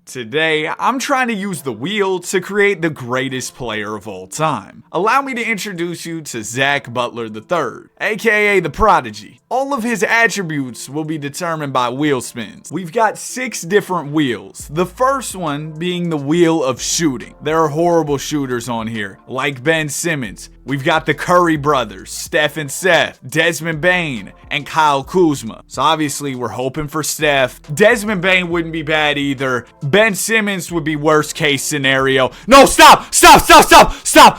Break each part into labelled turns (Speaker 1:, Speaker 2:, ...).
Speaker 1: Today, I'm trying to use the wheel to create the greatest player of all time. Allow me to introduce you to Zach Butler III, aka the Prodigy. All of his attributes will be determined by wheel spins. We've got 6 different wheels. The first one being the wheel of shooting. There are horrible shooters on here, like Ben Simmons. We've got the Curry brothers, Steph and Seth, Desmond Bane, and Kyle Kuzma. So obviously we're hoping for Steph. Desmond Bane wouldn't be bad either. Ben Simmons would be worst case scenario. No, stop,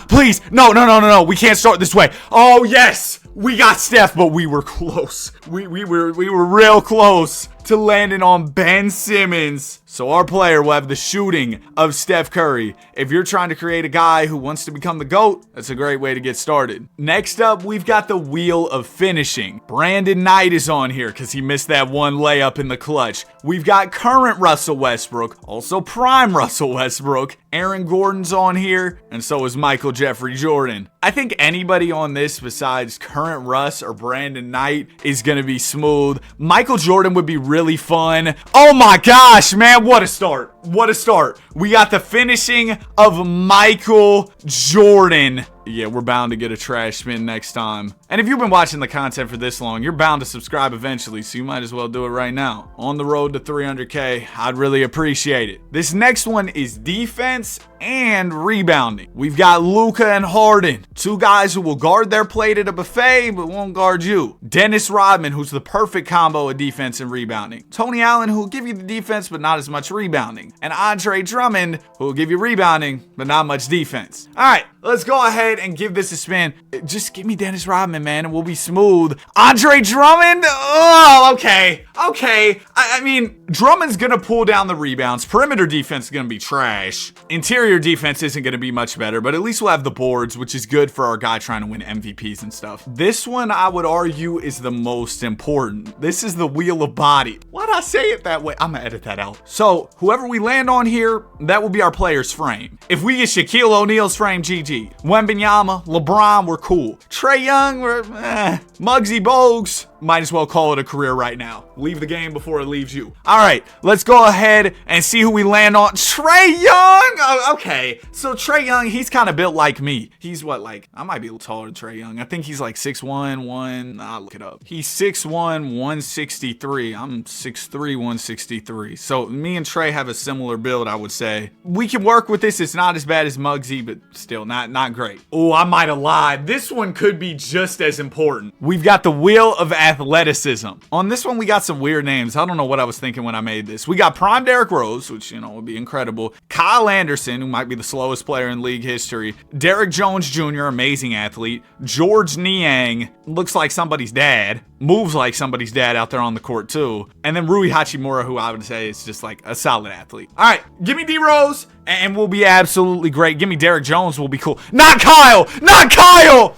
Speaker 1: please. No. We can't start this way. Oh yes, we got Steph, but we were close. We were real close to landing on Ben Simmons. So our player will have the shooting of Steph Curry. If you're trying to create a guy who wants to become the GOAT, that's a great way to get started. Next up, we've got the wheel of finishing. Brandon Knight is on here because he missed that one layup in the clutch. We've got current Russell Westbrook, also prime Russell Westbrook. Aaron Gordon's on here, and so is Michael Jeffrey Jordan. I think anybody on this besides current Russ or Brandon Knight is going to be smooth. Michael Jordan would be really fun. Oh my gosh, man, what a start. What a start. We got the finishing of Michael Jordan. Yeah, we're bound to get a trash spin next time. And if you've been watching the content for this long, you're bound to subscribe eventually, so you might as well do it right now. On the road to 300K, I'd really appreciate it. This next one is defense and rebounding. We've got Luka and Harden, 2 guys who will guard their plate at a buffet, but won't guard you. Dennis Rodman, who's the perfect combo of defense and rebounding. Tony Allen, who will give you the defense, but not as much rebounding. And Andre Drummond, who will give you rebounding, but not much defense. All right, let's go ahead and give this a spin. Just give me Dennis Rodman, man, and we'll be smooth. Andre Drummond? Oh, okay. I mean, Drummond's going to pull down the rebounds. Perimeter defense is going to be trash. Interior defense isn't going to be much better, but at least we'll have the boards, which is good for our guy trying to win MVPs and stuff. This one, I would argue, is the most important. This is the wheel of body. Why'd I say it that way? I'm going to edit that out. So, whoever we land on here, that will be our player's frame. If we get Shaquille O'Neal's frame, GG. Wembanyama, LeBron, we're cool. Trae Young, we're Muggsy Bogues, might as well call it a career right now. Leave the game before it leaves you. All right, let's go ahead and see who we land on. Trae Young. Oh, okay, so Trae Young, he's kind of built like me. He's what, like, I might be a little taller than Trae Young. I think he's like 6'1", I'll look it up. He's 6'1", 163. I'm 6'3", 163. So me and Trae have a similar build, I would say. We can work with this. It's not as bad as Muggsy, but still not great. Oh, I might have lied. This one could be just as important. We've got the wheel of athleticism. On this one, we got some weird names. I don't know what I was thinking when I made this. We got prime Derrick Rose, which, you know, would be incredible. Kyle Anderson, who might be the slowest player in league history. Derrick Jones Jr., amazing athlete. George Niang, looks like somebody's dad. Moves like somebody's dad out there on the court, too. And then Rui Hachimura, who I would say is just like a solid athlete. All right, give me D-Rose, and we'll be absolutely great. Give me Derrick Jones, we'll be cool. Not Kyle! Not Kyle!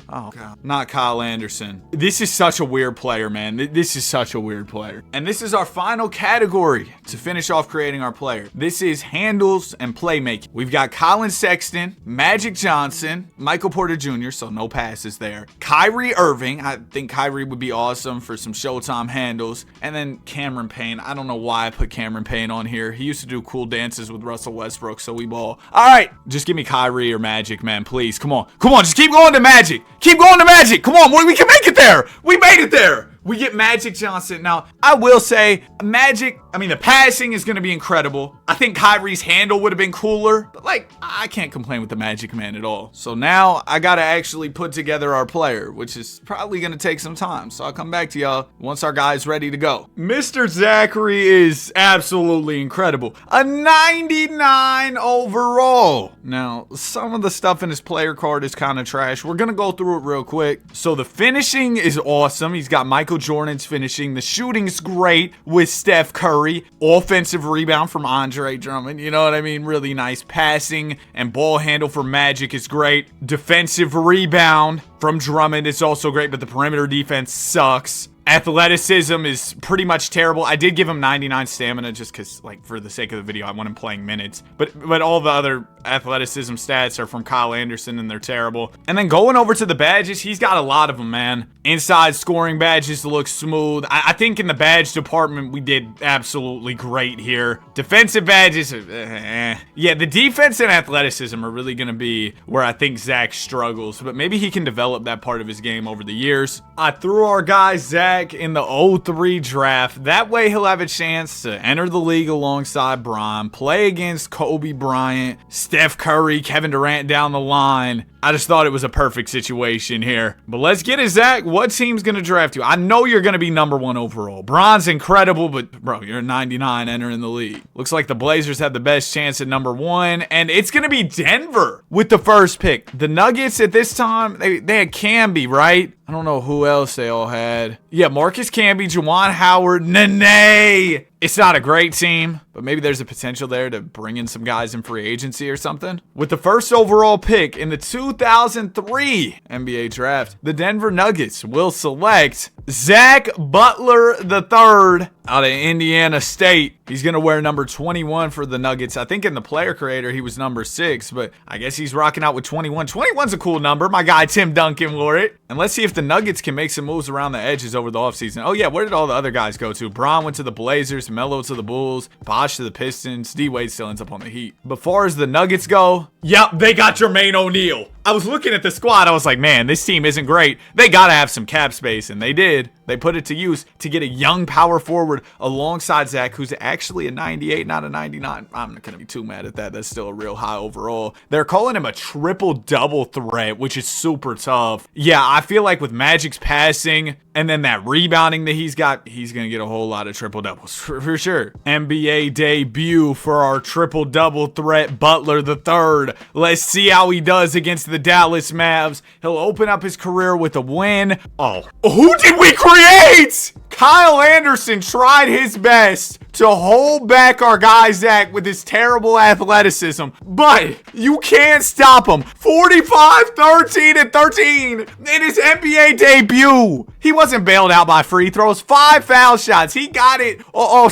Speaker 1: Oh, God. Not Kyle Anderson. This is such a weird player, man. This is such a weird player. And this is our final category to finish off creating our player. This is handles and playmaking. We've got Colin Sexton, Magic Johnson, Michael Porter Jr., so no passes there. Kyrie Irving. I think Kyrie would be awesome for some Showtime handles. And then Cameron Payne. I don't know why I put Cameron Payne on here. He used to do cool dances with Russell Westbrook, so we ball. All right, just give me Kyrie or Magic, man, please. Come on, just keep going to Magic. Keep going to Magic. Come on, we can make it there. We made it there. We get Magic Johnson. Now, I will say, Magic, I mean, the passing is going to be incredible. I think Kyrie's handle would have been cooler, but, like, I can't complain with the Magic Man at all. So now I got to actually put together our player, which is probably going to take some time. So I'll come back to y'all once our guy's ready to go. Mr. Zachary is absolutely incredible. A 99 overall. Now, some of the stuff in his player card is kind of trash. We're going to go through it real quick. So the finishing is awesome. He's got Michael Jordan's finishing. The shooting's great with Steph Curry. Offensive rebound from Andre Drummond. You know what I mean? Really nice. Passing and ball handle for Magic is great. Defensive rebound from Drummond is also great, but the perimeter defense sucks. Athleticism is pretty much terrible. I did give him 99 stamina just because, like, for the sake of the video, I want him playing minutes. But all the other athleticism stats are from Kyle Anderson, and they're terrible. And then going over to the badges, he's got a lot of them, man. Inside scoring badges look smooth. I think in the badge department, we did absolutely great here. Defensive badges, yeah, the defense and athleticism are really going to be where I think Zach struggles. But maybe he can develop that part of his game over the years. I threw our guy Zach in the 03 draft. That way he'll have a chance to enter the league alongside Bron, play against Kobe Bryant, Steph Curry, Kevin Durant down the line. I just thought it was a perfect situation here. But let's get it, Zach. What team's going to draft you? I know you're going to be number 1 overall. Bron's incredible, but bro, you're 99 entering the league. Looks like the Blazers have the best chance at number 1, and it's going to be Denver with the first pick. The Nuggets at this time, they had Camby, right? I don't know who else they all had. Yeah, Marcus Camby, Juwan Howard, Nene. It's not a great team, but maybe there's a potential there to bring in some guys in free agency or something. With the first overall pick in the 2003 NBA draft, the Denver Nuggets will select Zach Butler III out of Indiana State. He's going to wear number 21 for the Nuggets. I think in the player creator, he was number 6, but I guess he's rocking out with 21. 21's a cool number. My guy Tim Duncan wore it. And let's see if the Nuggets can make some moves around the edges over the offseason. Oh, yeah, where did all the other guys go to? Bron went to the Blazers, Melo to the Bulls, Bosh to the Pistons, D-Wade still ends up on the Heat. But far as the Nuggets go, yep, they got Jermaine O'Neal. I was looking at the squad. I was like, man, this team isn't great. They got to have some cap space, and they did. They put it to use to get a young power forward alongside Zach, who's actually a 98, not a 99. I'm not going to be too mad at that. That's still a real high overall. They're calling him a triple-double threat, which is super tough. Yeah, I feel like with Magic's passing and then that rebounding that he's got, he's going to get a whole lot of triple-doubles for sure. NBA debut for our triple-double threat, Butler III. Let's see how he does against the Dallas Mavs. He'll open up his career with a win. Oh, who did we create? Kyle Anderson tried his best to hold back our guy Zach with his terrible athleticism, but you can't stop him. 45, 13, and 13 in his NBA debut. He wasn't bailed out by free throws. 5 foul shots. He got it.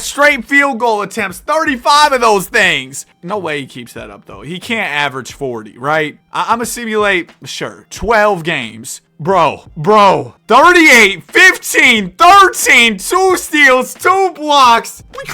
Speaker 1: Straight field goal attempts. 35 of those things. No way he keeps that up, though. He can't average 40, right? I'm going to simulate, sure, 12 games. Bro, 38, 15, 13, 2 steals, 2 blocks. We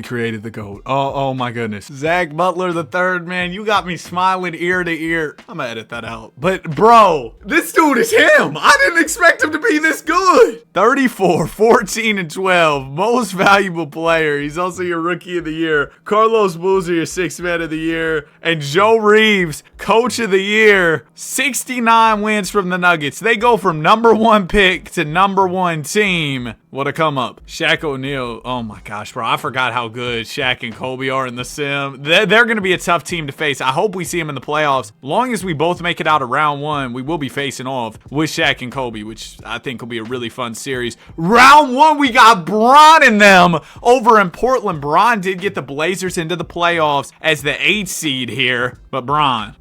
Speaker 1: created the GOAT. Oh my goodness. Zach Butler III, man, you got me smiling ear to ear. I'm gonna edit that out. But bro, this dude is him. I didn't expect him to be this good. 34, 14, and 12. Most valuable player. He's also your rookie of the year. Carlos Boozer, your 6th man of the year. And Joe Reeves, coach of the year. 69 wins from the Nuggets. They go from number 1 pick to number 1 team. What a come up. Shaq O'Neal. Oh my gosh, bro. I forgot how good Shaq and Kobe are in the sim. They're going to be a tough team to face. I hope we see them in the playoffs. Long as we both make it out of round 1, we will be facing off with Shaq and Kobe, which I think will be a really fun series. Round 1, we got Bron and them over in Portland. Bron did get the Blazers into the playoffs as the 8th seed here. But Bron,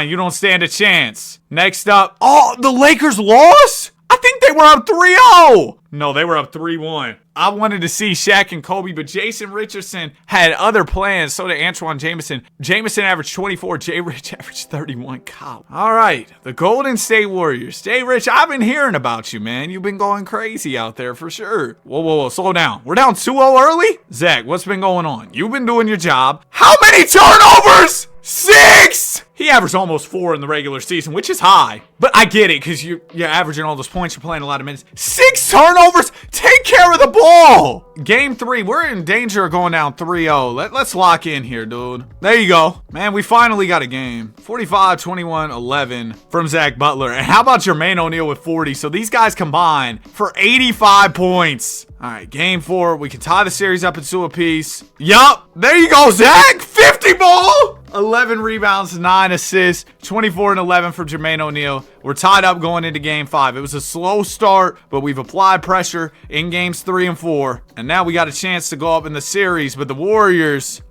Speaker 1: you don't stand a chance. Next up, the Lakers lost? I think they were up 3-0. No, they were up 3-1. I wanted to see Shaq and Kobe, but Jason Richardson had other plans. So did Antoine Jameson. Jameson averaged 24. Jay Rich averaged 31. God. All right, the Golden State Warriors. Jay Rich, I've been hearing about you, man. You've been going crazy out there for sure. Whoa, slow down. We're down 2-0 early? Zach, what's been going on? You've been doing your job. How many turnovers? 6! He averaged almost 4 in the regular season, which is high. But I get it, because you're averaging all those points. You're playing a lot of minutes. 6 turnovers? Take care of the ball. Game 3, we're in danger of going down 3-0. Let's lock in here, dude. There you go. Man, we finally got a game. 45, 21, 11 from Zach Butler. And how about Jermaine O'Neal with 40? So these guys combined for 85 points. All right, game 4. We can tie the series up into a piece. Yup. There you go, Zach. 50 ball. 11 rebounds, 9 assists, 24 and 11 for Jermaine O'Neal. We're tied up going into game 5. It was a slow start, but we've applied pressure in games 3 and 4. And now we got a chance to go up in the series. But the Warriors,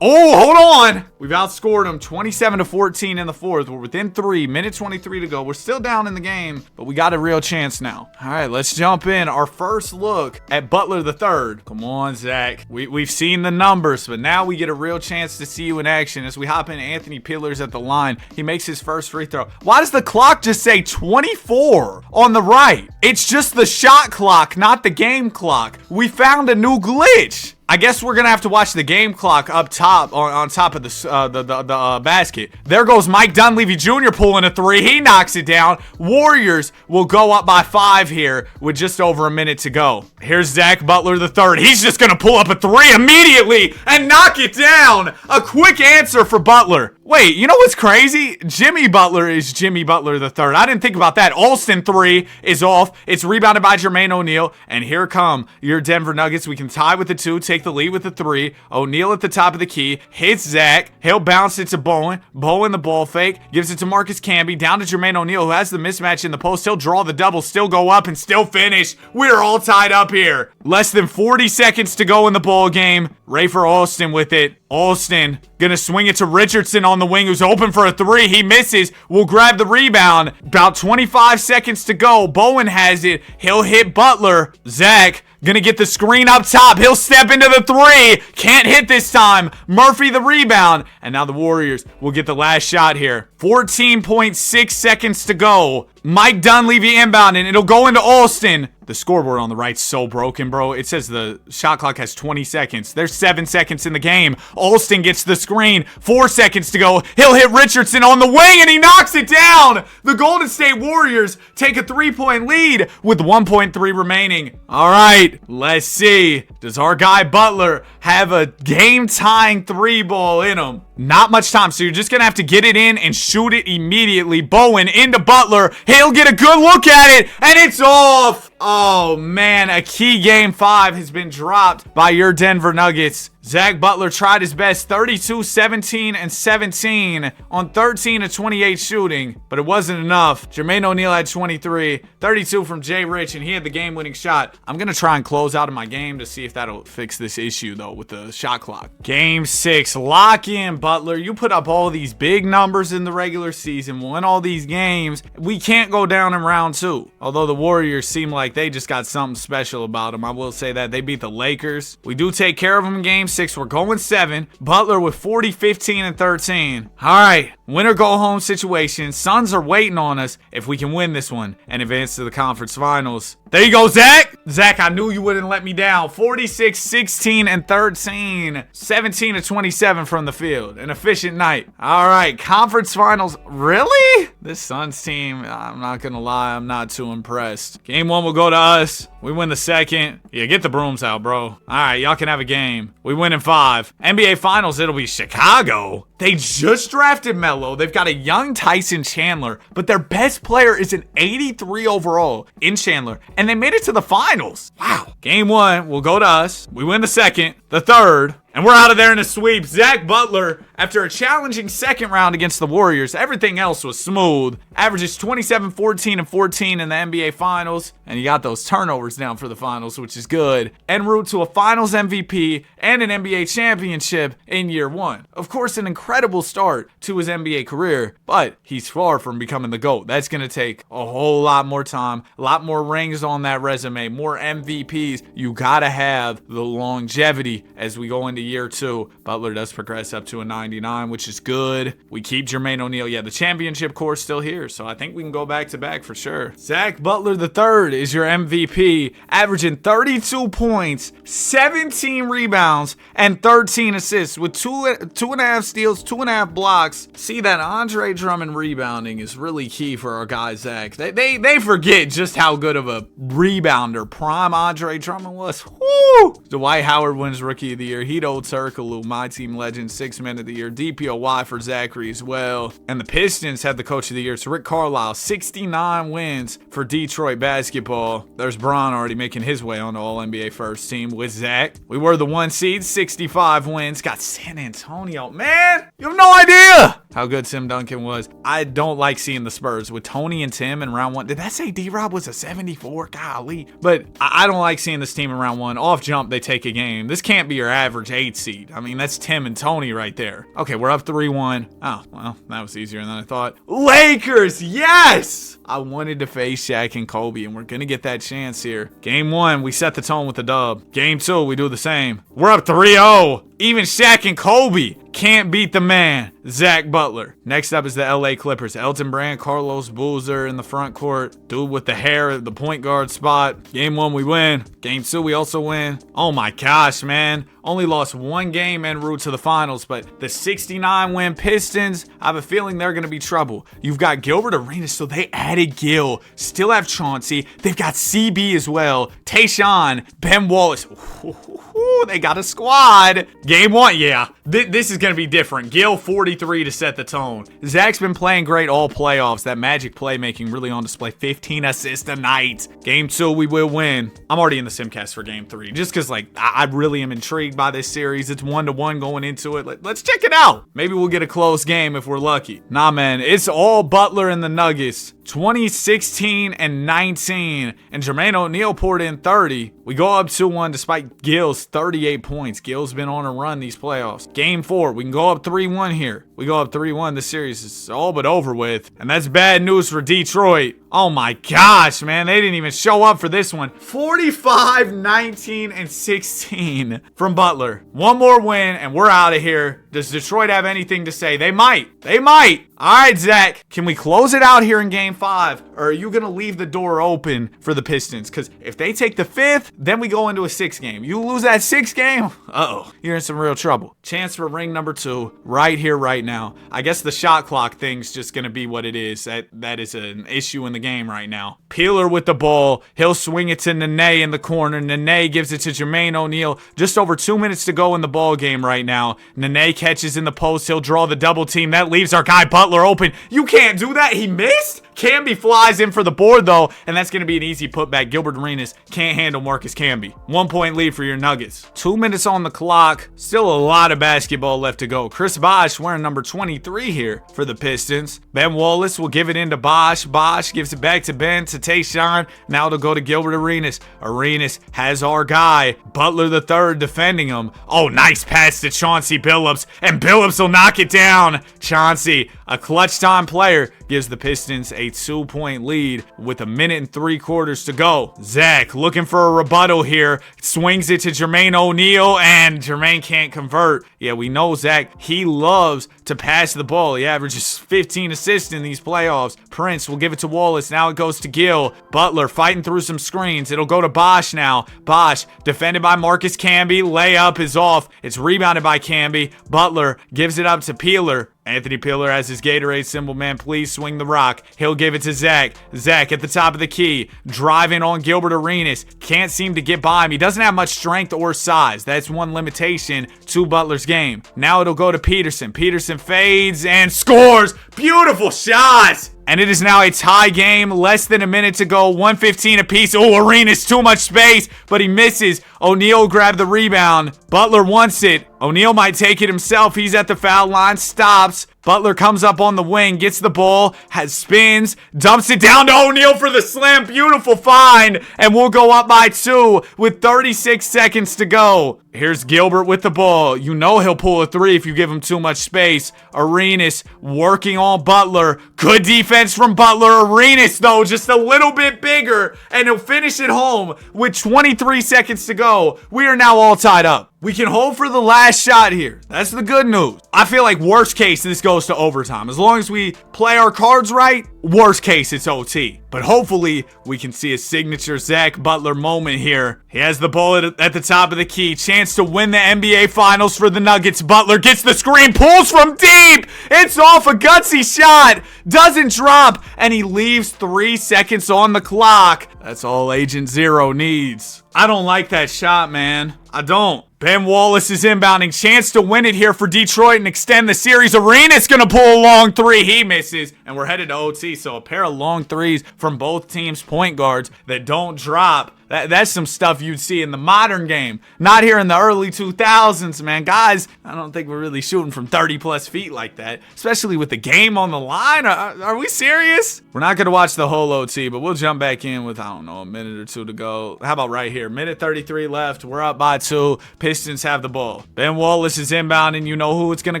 Speaker 1: Oh, hold on. We've outscored them 27-14 in the fourth. We're within 3, minute 23 to go. We're still down in the game, but we got a real chance now. All right, let's jump in. Our first look at Butler the third. Come on, Zach. We've seen the numbers, but now we get a real chance to see you in action as we hop in. Anthony Pillars at the line. He makes his first free throw. Why does the clock just say 24 on the right? It's just the shot clock, not the game clock. We found a new glitch. I guess we're gonna have to watch the game clock up top on top of the basket. There goes Mike Dunleavy Jr. pulling a 3. He knocks it down. Warriors will go up by 5 here with just over a minute to go. Here's Zach Butler the third. He's just gonna pull up a 3 immediately and knock it down. A quick answer for Butler. Wait, you know what's crazy? Jimmy Butler is Jimmy Butler the third. I didn't think about that. Alston 3 is off. It's rebounded by Jermaine O'Neal. And here come your Denver Nuggets. We can tie with the 2, take the lead with the 3. O'Neal at the top of the key. Hits Zach. He'll bounce it to Bowen. Bowen the ball fake. Gives it to Marcus Camby. Down to Jermaine O'Neal, who has the mismatch in the post. He'll draw the double. Still go up and still finish. We're all tied up here. Less than 40 seconds to go in the ball game. Rafer Alston with it. Alston gonna swing it to Richardson on the wing, who's open for a 3. He misses. We'll grab the rebound. About 25 seconds to go. Bowen has it. He'll hit Butler. Zach gonna get the screen up top. He'll step into the 3. Can't hit this time. Murphy the rebound. And now the Warriors will get the last shot here. 14.6 seconds to go. Mike Dunleavy inbounding. It'll go into Alston. The scoreboard on the right's so broken, bro. It says the shot clock has 20 seconds. There's 7 seconds in the game. Alston gets the screen. 4 seconds to go. He'll hit Richardson on the wing, and he knocks it down. The Golden State Warriors take a 3-point lead with 1.3 remaining. All right, let's see. Does our guy Butler have a game-tying 3-ball in him? Not much time, so you're just going to have to get it in and shoot it immediately. Bowen into Butler. He'll get a good look at it, and it's off. Oh, man, a key game 5 has been dropped by your Denver Nuggets. Zach Butler tried his best, 32, 17, and 17 on 13 of 28 shooting, but it wasn't enough. Jermaine O'Neal had 23, 32 from Jay Rich, and he had the game-winning shot. I'm going to try and close out of my game to see if that'll fix this issue, though, with the shot clock. Game 6, lock in, Butler. You put up all these big numbers in the regular season, won all these games. We can't go down in round 2, although the Warriors seem like they just got something special about them. I will say that. They beat the Lakers. We do take care of them in game 6. We're going 7. Butler with 40, 15, and 13. All right, winner go home situation. Suns are waiting on us if we can win this one and advance to the conference finals. There you go, Zach. Zach, I knew you wouldn't let me down. 46, 16, and 13. 17 to 27 from the field. An efficient night. All right, conference finals. Really? This Suns team, I'm not going to lie, I'm not too impressed. Game 1 will go to us. We win the second. Yeah, get the brooms out, bro. All right, y'all can have a game. We win in 5. NBA Finals, it'll be Chicago. They just drafted Melo. They've got a young Tyson Chandler, but their best player is an 83 overall in Chandler, and they made it to the finals. Wow. Game 1 will go to us. We win the second, the third, and we're out of there in a sweep. Zach Butler, after a challenging second round against the Warriors, everything else was smooth. Averages 27, 14, and 14 in the NBA Finals, and you got those turnovers down for the finals, which is good. En route to a Finals MVP and an NBA championship in year 1. Of course, an incredible start to his NBA career, but he's far from becoming the GOAT. That's going to take a whole lot more time, a lot more rings on that resume, more MVPs. You got to have the longevity as we go into year 2. Butler does progress up to a 99, which is good. We keep Jermaine O'Neal. Yeah, the championship core's still here, so I think we can go back to back for sure. Zach Butler III is your MVP, averaging 32 points, 17 rebounds, and 13 assists with 2.5 steals, 2.5 blocks. See, that Andre Drummond rebounding is really key for our guy Zach. They forget just how good of a rebounder prime Andre Drummond was. Woo! Dwight Howard wins Rookie of the Year. Hedo Turkoglu, my team legend, 6th Man of the Year. DPOY for Zachary as well. And the Pistons had the Coach of the Year. It's Rick Carlisle, 69 wins for Detroit basketball. There's Bron already making his way on the All-NBA first team with Zach. We were the 1 seed, 65 wins. Got San Antonio. Man, you have no idea. how good Tim Duncan was. I don't like seeing the Spurs with Tony and Tim in round 1. Did that say D-Rob was a 74? Golly. But I don't like seeing this team in round 1. Off jump, they take a game. This can't be your average 8 seed. I mean, that's Tim and Tony right there. Okay, we're up 3-1. Oh, well, that was easier than I thought. Lakers, yes! I wanted to face Shaq and Kobe, and we're going to get that chance here. Game 1, we set the tone with the dub. Game 2, we do the same. We're up 3-0. Even Shaq and Kobe can't beat the man, Zach Butler. Next up is the LA Clippers. Elton Brand, Carlos Boozer in the front court. Dude with the hair at the point guard spot. Game 1, we win. Game 2, we also win. Oh my gosh, man. Only lost 1 game en route to the finals, but the 69-win Pistons, I have a feeling they're going to be trouble. You've got Gilbert Arenas, so they added Gil. Still have Chauncey. They've got CB as well. Tayshaun, Ben Wallace. Ooh, they got a squad. Game 1, yeah. This is going to be different. Gil 43 to set the tone. Zach's been playing great all playoffs. That magic playmaking really on display. 15 assists a night. Game 2, we will win. I'm already in the Simcast for Game 3 just because, like, I really am intrigued by this series. It's 1-1 going into it. Let's check it out. Maybe we'll get a close game if we're lucky. Nah, man. It's all Butler and the Nuggets. 2016 and 19. And Jermaine O'Neal poured in 30. We go up 2-1 despite Gil's 38 points. Gil's been on a run these playoffs. Game 4, we can go up 3-1 here. We go up 3-1. This series is all but over with. And that's bad news for Detroit. Oh my gosh, man. They didn't even show up for this one. 45, 19, and 16 from Butler. One more win, and we're out of here. Does Detroit have anything to say? They might. They might. All right, Zach. Can we close it out here in Game 5? Or are you going to leave the door open for the Pistons? Because if they take the 5th, then we go into a 6th game. You lose that 6th game? Uh-oh. You're in some real trouble. Chance for ring number 2 right here, right now. I guess the shot clock thing's just going to be what it is. That is an issue in the game right now. Peeler with the ball. He'll swing it to Nene in the corner. Nene gives it to Jermaine O'Neal. Just over 2 minutes to go in the ball game right now. Nene catches in the post. He'll draw the double team. That leaves our guy Butler open. You can't do that. He missed? Camby flies in for the board, though, and that's going to be an easy putback. Gilbert Arenas can't handle Marcus Camby. 1 point lead for your Nuggets. 2 minutes on the clock. Still a lot of basketball left to go. Chris Bosh wearing number 23 here for the Pistons. Ben Wallace will give it into Bosh. Bosh gives it back to Ben, to Tayshaun. Now it'll go to Gilbert Arenas. Arenas has our guy, Butler the third, defending him. Oh, nice pass to Chauncey Billups, and Billups will knock it down. Chauncey, a clutch time player, gives the Pistons a 2-point lead with 1 minute and 3/4 to go. Zach looking for a rebuttal here. Swings it to Jermaine O'Neal, and Jermaine can't convert. Yeah, we know Zach. He loves to pass the ball. He averages 15 assists in these playoffs. Prince will give it to Wallace. Now it goes to Gil. Butler fighting through some screens. It'll go to Bosh now. Bosh defended by Marcus Camby. Layup is off. It's rebounded by Camby. Butler gives it up to Peeler. Anthony Peeler has his Gatorade symbol. Man, please swing the rock. He'll give it to Zach. Zach at the top of the key. Driving on Gilbert Arenas. Can't seem to get by him. He doesn't have much strength or size. That's one limitation to Butler's game. Now it'll go to Peterson. Peterson fades and scores. Beautiful shots. And it is now a tie game. Less than a minute to go. 1:15 apiece. Oh, Arenas, too much space, but he misses. O'Neal grabbed the rebound. Butler wants it. O'Neal might take it himself. He's at the foul line. Stops. Butler comes up on the wing, gets the ball, spins, dumps it down to O'Neal for the slam. Beautiful find. And we'll go up by 2 with 36 seconds to go. Here's Gilbert with the ball. You know he'll pull a 3 if you give him too much space. Arenas working on Butler. Good defense from Butler. Arenas, though, just a little bit bigger. And he'll finish it home with 23 seconds to go. We are now all tied up. We can hold for the last shot here. That's the good news. I feel like worst case, this goes to overtime. As long as we play our cards right, worst case, it's OT. But hopefully, we can see a signature Zach Butler moment here. He has the ball at the top of the key. Chance to win the NBA Finals for the Nuggets. Butler gets the screen, pulls from deep. It's off a gutsy shot. Doesn't drop, and he leaves 3 seconds on the clock. That's all Agent Zero needs. I don't like that shot, man. I don't. Ben Wallace is inbounding. Chance to win it here for Detroit and extend the series. Arenas going to pull a long 3. He misses. And we're headed to OT. So a pair of long 3s from both teams' point guards that don't drop. That's some stuff you'd see in the modern game. Not here in the early 2000s, man. Guys, I don't think we're really shooting from 30 plus feet like that, especially with the game on the line. Are we serious? We're not going to watch the whole OT, but we'll jump back in with, I don't know, a minute or two to go. How about right here? Minute 33 left. We're up by 2. Pistons have the ball. Ben Wallace is inbounding. You know who it's going to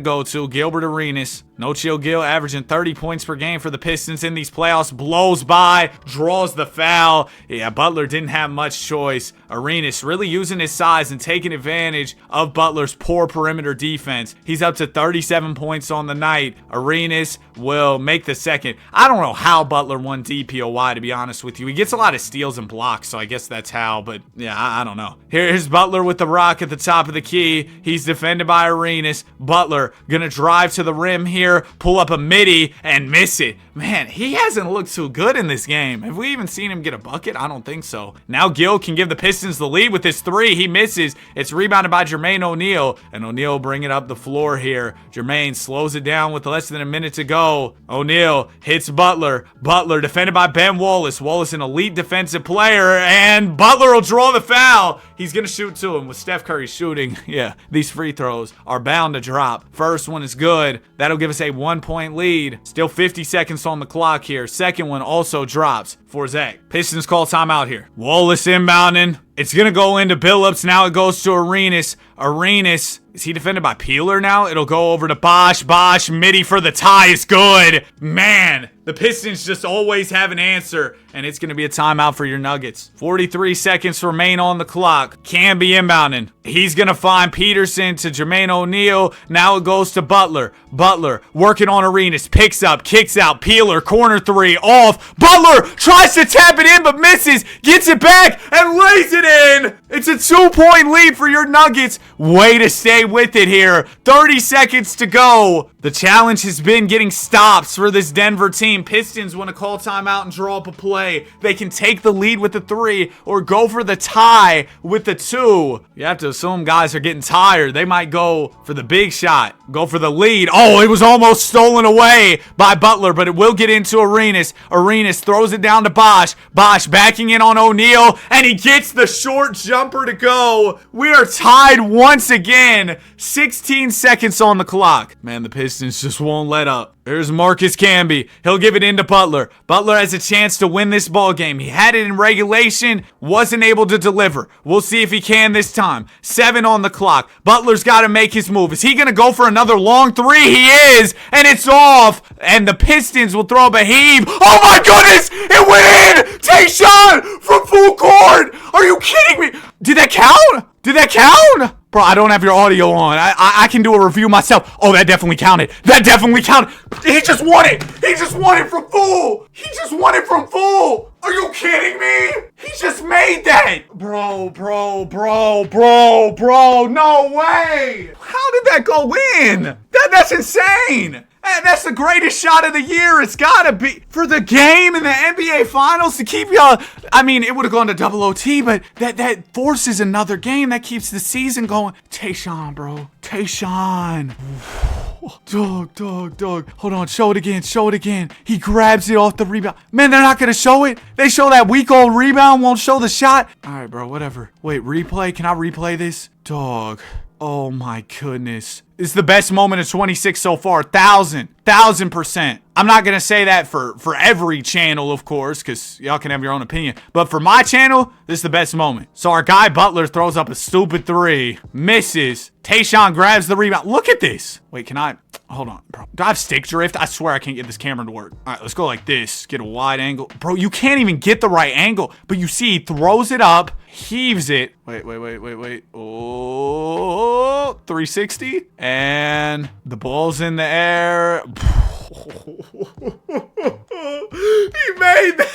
Speaker 1: go to. Gilbert Arenas. No Chill Gil averaging 30 points per game for the Pistons in these playoffs. Blows by, draws the foul. Yeah, Butler didn't have much choice. Arenas really using his size and taking advantage of Butler's poor perimeter defense. He's up to 37 points on the night. Arenas will make the second. I don't know how Butler won DPOY, to be honest with you. He gets a lot of steals and blocks, so I guess that's how, but yeah, I don't know. Here's Butler with the rock at the top of the key. He's defended by Arenas. Butler gonna drive to the rim here, pull up a midi, and miss it. Man, he hasn't looked too good in this game. Have we even seen him get a bucket? I don't think so. Now Gil can give the Pistons the lead with his 3. He misses. It's rebounded by Jermaine O'Neal, and O'Neal bringing up the floor here. Jermaine slows it down with less than a minute to go. O'Neal hits Butler. Butler defended by Ben Wallace. Wallace an elite defensive player, and Butler will draw the foul. He's gonna shoot to him. With Steph Curry shooting, yeah, these free throws are bound to drop. First one is good. That'll give us a 1-point lead. Still 50 seconds on the clock here. Second one also drops for Zach. Pistons call timeout here. Wallace inbounding. It's going to go into Billups. Now it goes to Arenas. Arenas, is he defended by Peeler now? It'll go over to Bosh. Bosh, midi for the tie is good. Man, the Pistons just always have an answer, and it's going to be a timeout for your Nuggets. 43 seconds remain on the clock. Can be inbounding. He's going to find Peterson to Jermaine O'Neal. Now it goes to Butler. Butler working on Arenas. Picks up, kicks out. Peeler, corner 3, off. Butler tries to tap it in, but misses. Gets it back and lays it in. It's a 2-point lead for your Nuggets. Way to stay with it here. 30 seconds to go. The challenge has been getting stops for this Denver team. Pistons want to call timeout and draw up a play. They can take the lead with the 3 or go for the tie with the 2. You have to assume guys are getting tired. They might go for the big shot. Go for the lead. Oh, it was almost stolen away by Butler, but it will get into Arenas. Arenas throws it down to Bosh. Bosh backing in on O'Neal, and he gets the short jumper to go. We are tied once again. 16 seconds on the clock. Man, the Pistons just won't let up. There's Marcus Camby. He'll give it into Butler. Butler has a chance to win this ball game. He had it in regulation, wasn't able to deliver. We'll see if he can this time. 7 on the clock. Butler's got to make his move. Is he going to go for another long 3? He is, and it's off. And the Pistons will throw up a heave. Oh my goodness! It went in! Tayshaun from full court! Are you kidding me? Did that count? Did that count? Bro, I don't have your audio on. I can do a review myself. Oh, that definitely counted. That definitely counted. He just won it. He just won it from full. He just won it from full. Are you kidding me? He just made that. Bro. No way. How did that go in? That's insane. That's the greatest shot of the year. It's gotta be for the game in the NBA Finals to keep y'all. I mean, it would have gone to double OT, but that forces another game. That keeps the season going. Tayshaun, bro. Tayshaun. Dog. Hold on. Show it again. He grabs it off the rebound. Man, they're not gonna show it. They show that weak-old rebound, won't show the shot. All right, bro. Whatever. Wait, replay. Can I replay this? Dog. Oh my goodness. It's the best moment of 26 so far. 1,000%. I'm not going to say that for every channel, of course, because y'all can have your own opinion. But for my channel, this is the best moment. So our guy Butler throws up a stupid 3. Misses. Tayshaun grabs the rebound. Look at this. Wait, can I? Hold on, bro. Do I have stick drift? I swear I can't get this camera to work. All right, let's go like this. Get a wide angle. Bro, you can't even get the right angle. But you see, he throws it up, heaves it. Wait. Oh, 360. And the ball's in the air. He made that.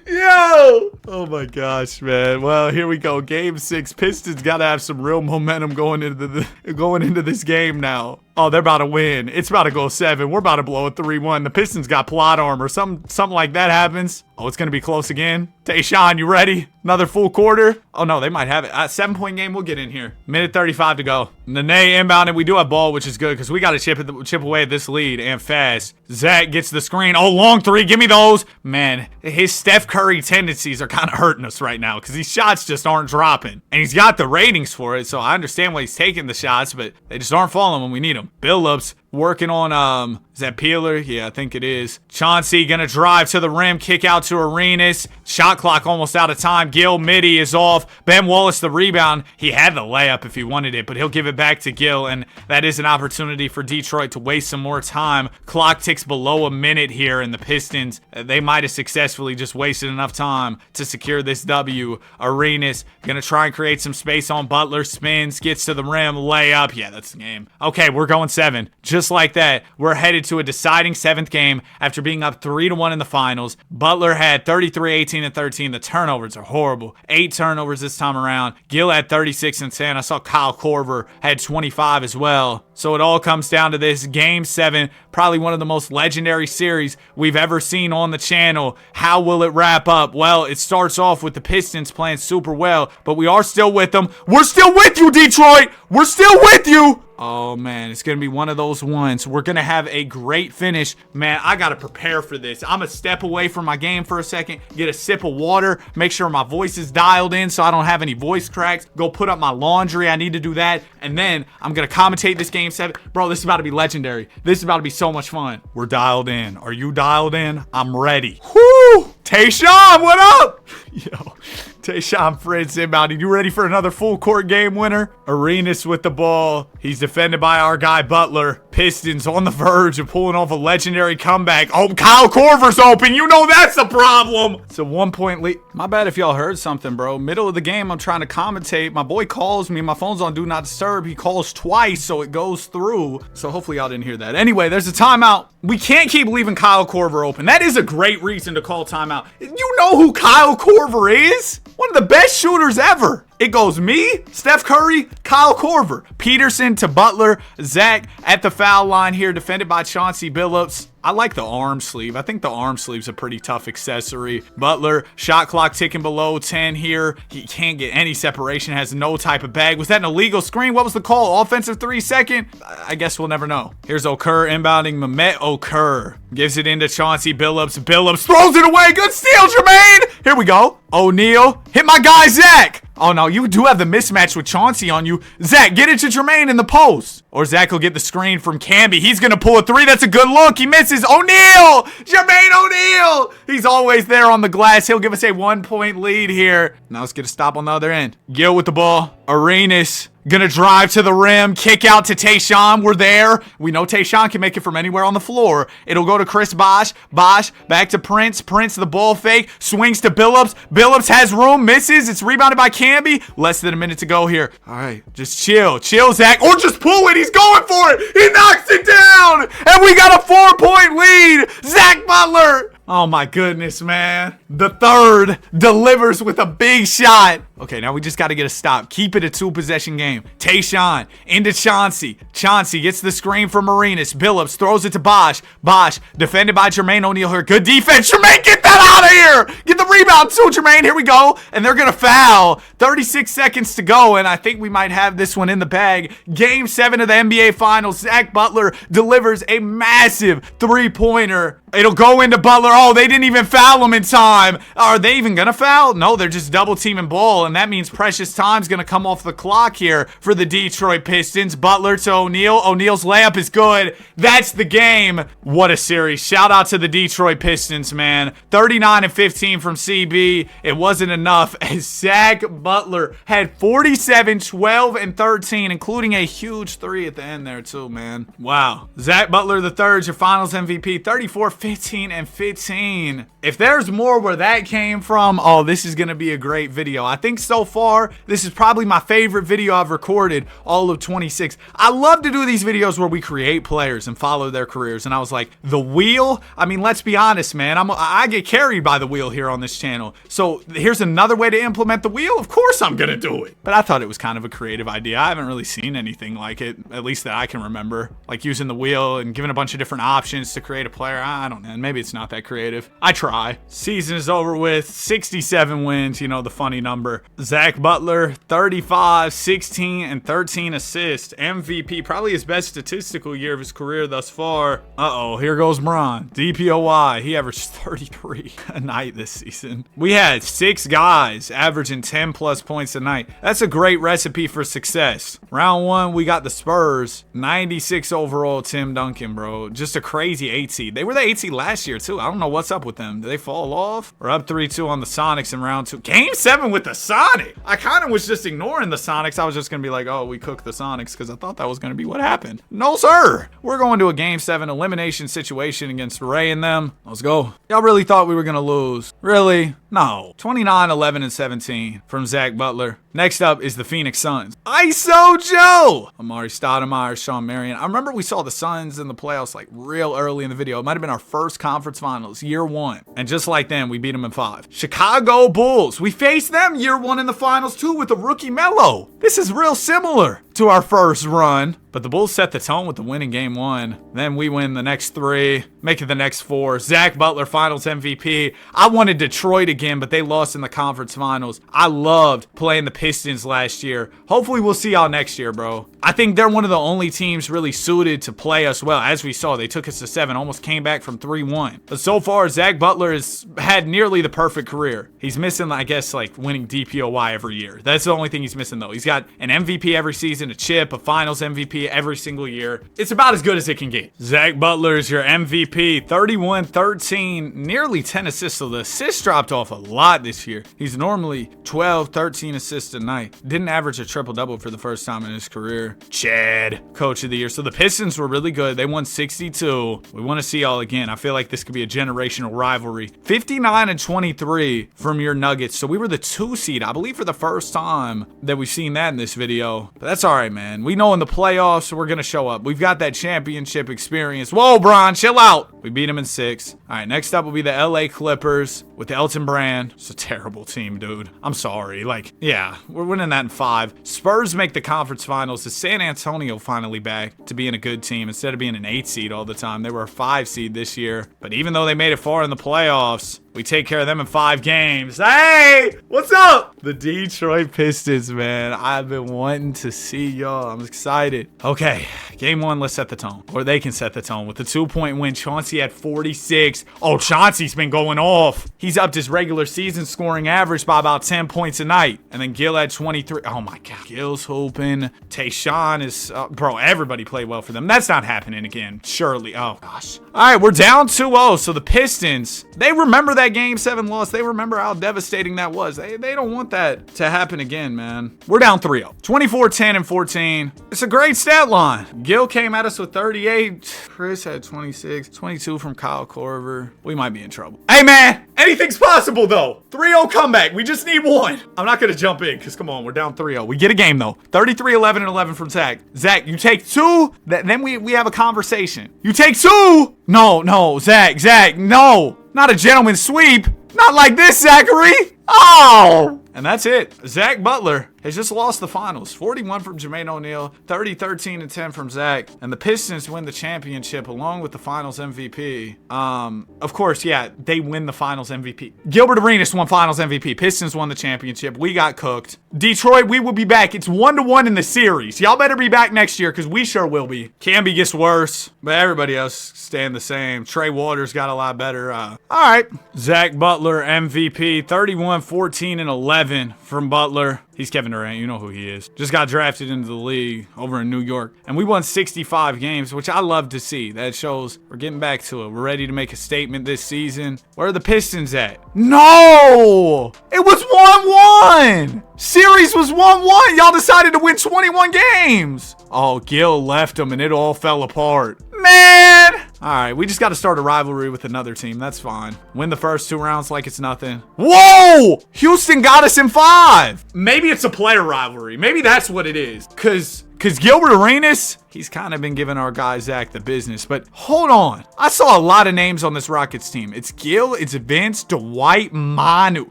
Speaker 1: Yo. Oh my gosh, man. Well, here we go. Game 6. Pistons got to have some real momentum going into this game now. Oh, they're about to win. It's about to go 7. We're about to blow a 3-1. The Pistons got plot armor. Something like that happens. Oh, it's going to be close again. Tayshaun, you ready? Another full quarter? Oh, no, they might have it. 7-point game. We'll get in here. Minute 35 to go. Nene inbounded. We do have ball, which is good because we got to chip away at this lead and fast. Zach gets the screen. Oh, long 3. Give me those. Man, his Steph Curry tendencies are kind of hurting us right now because these shots just aren't dropping. And he's got the ratings for it, so I understand why he's taking the shots, but they just aren't falling when we need them. Billups working on, is that Peeler? Yeah, I think it is. Chauncey gonna drive to the rim, kick out to Arenas. Shot clock almost out of time. Gil midi is off. Ben Wallace the rebound. He had the layup if he wanted it, but he'll give it back to Gil, and that is an opportunity for Detroit to waste some more time. Clock ticks below a minute here, and the Pistons, they might have successfully just wasted enough time to secure this W. Arenas gonna try and create some space on Butler. Spins, gets to the rim, layup. Yeah, that's the game. Okay, we're going 7. Just like that, we're headed to a deciding 7th game after being up 3-1 in the finals. Butler had 33, 18, and 13. The turnovers are horrible. 8 turnovers this time around. Gil had 36 and 10. I saw Kyle Korver had 25 as well. So it all comes down to this game 7, probably one of the most legendary series we've ever seen on the channel. How will it wrap up? Well, it starts off with the Pistons playing super well, but we are still with them. We're still with you, Detroit! We're still with you! Oh, man, it's going to be one of those ones. We're going to have a great finish. Man, I got to prepare for this. I'm going to step away from my game for a second, get a sip of water, make sure my voice is dialed in so I don't have any voice cracks, go put up my laundry. I need to do that. And then I'm going to commentate this game 7. Bro, this is about to be legendary. This is about to be so much fun. We're dialed in. Are you dialed in? I'm ready. Woo! Tayshaun, what up? Yo, Tayshaun Fritz inbounding. You ready for another full court game winner? Arenas with the ball. He's defended by our guy Butler. Pistons on the verge of pulling off a legendary comeback. Oh, Kyle Korver's open. You know that's a problem. It's a 1-point lead. My bad if y'all heard something, bro. Middle of the game, I'm trying to commentate. My boy calls me. My phone's on Do Not Disturb. He calls twice, so it goes through. So hopefully y'all didn't hear that. Anyway, there's a timeout. We can't keep leaving Kyle Korver open. That is a great reason to call timeout. You know who Kyle Korver is? One of the best shooters ever. It goes me, Steph Curry, Kyle Korver. Peterson to Butler. Zach at the foul line here, defended by Chauncey Billups. I like the arm sleeve. I think the arm sleeve's a pretty tough accessory. Butler, shot clock ticking below 10 here. He can't get any separation, has no type of bag. Was that an illegal screen? What was the call? Offensive 3-second? I guess we'll never know. Here's Okur inbounding. Mehmet Okur gives it into Chauncey Billups. Billups throws it away. Good steal, Jermaine. Here we go. O'Neal hit my guy, Zach. Oh, no, you do have the mismatch with Chauncey on you. Zach, get it to Jermaine in the post. Or Zach will get the screen from Camby. He's going to pull a 3. That's a good look. He misses. O'Neal! Jermaine O'Neal! He's always there on the glass. He'll give us a 1-point lead here. Now let's get a stop on the other end. Gil with the ball. Arenas gonna drive to the rim, kick out to Tayshaun. We're there. We know Tayshaun can make it from anywhere on the floor. It'll go to Chris Bosh. Bosh back to Prince. Prince, the ball fake, swings to Billups. Billups has room, misses. It's rebounded by Camby. Less than a minute to go here. All right, just chill, Zach, or just pull it. He's going for it. He knocks it down, and we got a 4-point lead. Zach Butler. Oh my goodness, man. The third delivers with a big shot. Okay, now we just got to get a stop. Keep it a 2-possession game. Tayshaun into Chauncey. Chauncey gets the screen from Arenas. Billups throws it to Bosh. Bosh defended by Jermaine O'Neal here. Good defense. Jermaine, get that out of here. Get the rebound too, Jermaine. Here we go. And they're going to foul. 36 seconds to go, and I think we might have this one in the bag. Game 7 of the NBA Finals. Zach Butler delivers a massive 3-pointer. It'll go into Butler. Oh, they didn't even foul him in time. Are they even going to foul? No, they're just double teaming ball, and that means precious time's going to come off the clock here for the Detroit Pistons. Butler to O'Neal. O'Neal's layup is good. That's the game. What a series. Shout out to the Detroit Pistons, man. 39-15 from CB. It wasn't enough as Zach Butler had 47, 12, and 13, including a huge 3 at the end there too, man. Wow. Zach Butler III, your finals MVP, 34, 15, and 15. If there's more where that came from. Oh, this is going to be a great video. I think so far, this is probably my favorite video I've recorded all of 26. I love to do these videos where we create players and follow their careers. And I was like, the wheel? I mean, let's be honest, man. I get carried by the wheel here on this channel. So here's another way to implement the wheel. Of course I'm going to do it. But I thought it was kind of a creative idea. I haven't really seen anything like it, at least that I can remember. Like using the wheel and giving a bunch of different options to create a player. I don't know. Maybe it's not that creative. I try. Season is over with. 67 wins, you know, the funny number. Zach Butler, 35, 16, and 13 assists. MVP, probably his best statistical year of his career thus far. Uh-oh, here goes Bron. DPOY, he averaged 33 a night this season. We had 6 guys averaging 10 plus points a night. That's a great recipe for success. Round 1, we got the Spurs. 96 overall Tim Duncan, bro. Just a crazy 8 seed. They were the 8 seed last year, too. I don't know what's up with them. Did they fall off? We're up 3-2 on the Sonics in round 2. Game 7 with the Sonics. I kind of was just ignoring the Sonics. I was just going to be like, oh, we cooked the Sonics because I thought that was going to be what happened. No, sir. We're going to a game 7 elimination situation against Ray and them. Let's go. Y'all really thought we were going to lose? Really? No. 29, 11, and 17 from Zach Butler. Next up is the Phoenix Suns. ISO Joe! Amari Stoudemire, Sean Marion. I remember we saw the Suns in the playoffs like real early in the video. It might have been our first conference finals, year 1. And just like then, we beat them in 5. Chicago Bulls. We faced them year 1 in the finals too with the rookie Melo. This is real similar to our first run. But the Bulls set the tone with the win in game 1. Then we win the next 3, make it the next 4. Zach Butler, finals MVP. I wanted Detroit again, but they lost in the conference finals. I loved playing the Pistons last year. Hopefully we'll see y'all next year, bro. I think they're one of the only teams really suited to play us well. As we saw, they took us to 7, almost came back from 3-1. But so far, Zach Butler has had nearly the perfect career. He's missing, I guess, like winning DPOY every year. That's the only thing he's missing, though. He's got an MVP every season, a chip, a finals MVP every single year. It's about as good as it can get. Zach Butler is your MVP. 31, 13, nearly 10 assists. So the assists dropped off a lot this year. He's normally 12, 13 assists a night. Didn't average a triple-double for the first time in his career. Chad, coach of the year. So the Pistons were really good. They won 62. We want to see y'all again. I feel like this could be a generational rivalry. 59 and 23 from your Nuggets. So we were the 2 seed, I believe, for the first time that we've seen that in this video. But that's all right, man. We know in the playoffs we're going to show up. We've got that championship experience. Whoa, Bron, chill out. We beat him in 6. All right, next up will be the LA Clippers with Elton Brand. It's a terrible team, dude. I'm sorry. Like, yeah, we're winning that in 5. Spurs make the conference finals. Is San Antonio finally back to being a good team instead of being an 8 seed all the time? They were a 5 seed this year. But even though they made it far in the playoffs, we take care of them in 5 games. Hey, what's up? The Detroit Pistons, man. I've been wanting to see y'all. I'm excited. Okay, game 1, let's set the tone. Or they can set the tone with the 2-point win. Chauncey had 46. Oh, Chauncey's been going off. He's upped his regular season scoring average by about 10 points a night. And then Gil had 23. Oh, my God. Gil's hooping. Tayshaun is... bro, everybody played well for them. That's not happening again. Surely. Oh, gosh. All right, we're down 2-0. So the Pistons, they remember that game 7 loss. They remember how devastating that was. They don't want that to happen again, man. We're down 3-0. 24, 10, and 14. It's a great stat line. Gil came at us with 38. Chris had 26. 22 from Kyle Korver. We might be in trouble. Hey, man, anything's possible, though. 3-0 comeback. We just need 1. I'm not going to jump in because, come on, we're down 3-0. We get a game, though. 33, 11, and 11 from Zach. Zach, you take 2. Then we have a conversation. You take 2. No, Zach, no. Not a gentleman's sweep. Not like this, Zachary. Oh! And that's it. Zach Butler has just lost the finals. 41 from Jermaine O'Neal, 30, 13, and 10 from Zach. And the Pistons win the championship along with the finals MVP. Of course, yeah, they win the finals MVP. Gilbert Arenas won finals MVP. Pistons won the championship. We got cooked. Detroit, we will be back. It's 1-1 in the series. Y'all better be back next year because we sure will be. Camby gets worse, but everybody else staying the same. Trey Waters got a lot better. All right. Zach Butler MVP, 31, 14, and 11 from Butler. He's Kevin Durant. You know who he is. Just got drafted into the league over in New York. And we won 65 games, which I love to see. That shows we're getting back to it. We're ready to make a statement this season. Where are the Pistons at? No! It was 1-1! Series was 1-1. Y'all decided to win 21 games. Oh, Gil left them and it all fell apart. Man! All right, we just got to start a rivalry with another team. That's fine. Win the first 2 rounds like it's nothing. Whoa! Houston got us in 5. Maybe it's a player rivalry. Maybe that's what it is. Because Gilbert Arenas, he's kind of been giving our guy Zach the business. But hold on. I saw a lot of names on this Rockets team. It's Gil, it's Vince, Dwight, Manu.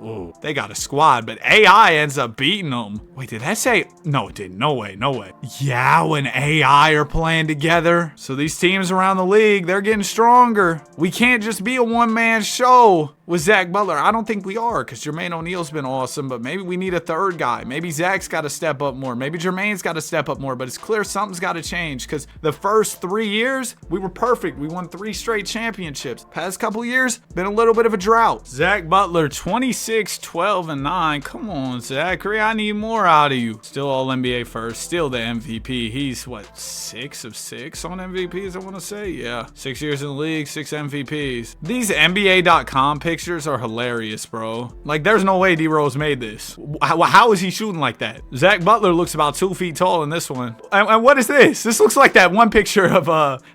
Speaker 1: Ooh, they got a squad, but AI ends up beating them. Wait, did that say? No, it didn't. No way, no way. Yao and AI are playing together. So these teams around the league, they're getting stronger. We can't just be a one-man show with Zach Butler. I don't think we are, because Jermaine O'Neal's been awesome, but maybe we need a third guy. Maybe Zach's got to step up more. Maybe Jermaine's got to step up more, but it's clear something's got to change, because the first 3 years, we were perfect. We won 3 straight championships. Past couple years, been a little bit of a drought. Zach Butler, 26, 12, and 9. Come on, Zachary, I need more out of you. Still all NBA first, still the MVP. He's, what, 6 of 6 on MVPs, I want to say? Yeah, 6 years in the league, 6 MVPs. These NBA.com pictures are hilarious, bro. Like, there's no way D-Rose made this. How is he shooting like that? Zach Butler looks about 2 feet tall in this one. And what is this? This looks like that one picture of,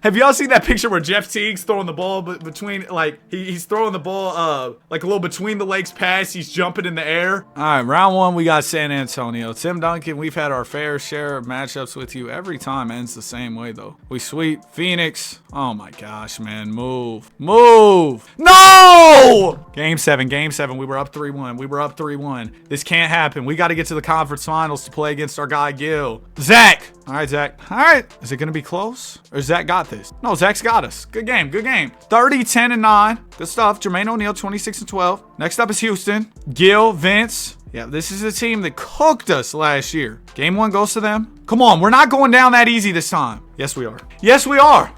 Speaker 1: have y'all seen that picture where Jeff Teague's throwing the ball between, like, he's throwing the ball, like a little between the legs pass, he's jumping in the air. All right, round 1, we got San Antonio. Tim Duncan, we've had our fair share of matchups with you. Every time ends the same way, though. We sweep Phoenix. Oh my gosh, man, move. No! Game 7, we were up 3-1. This can't happen. We got to get to the conference finals to play against our guy Gil. Zach! All right, Zach. All right. Is it going to be close? Or Zach got this? No, Zach's got us. Good game. 30, 10, and 9. Good stuff. Jermaine O'Neal, 26 and 12. Next up is Houston. Gil, Vince. Yeah, this is a team that cooked us last year. Game 1 goes to them. Come on, we're not going down that easy this time. Yes, we are.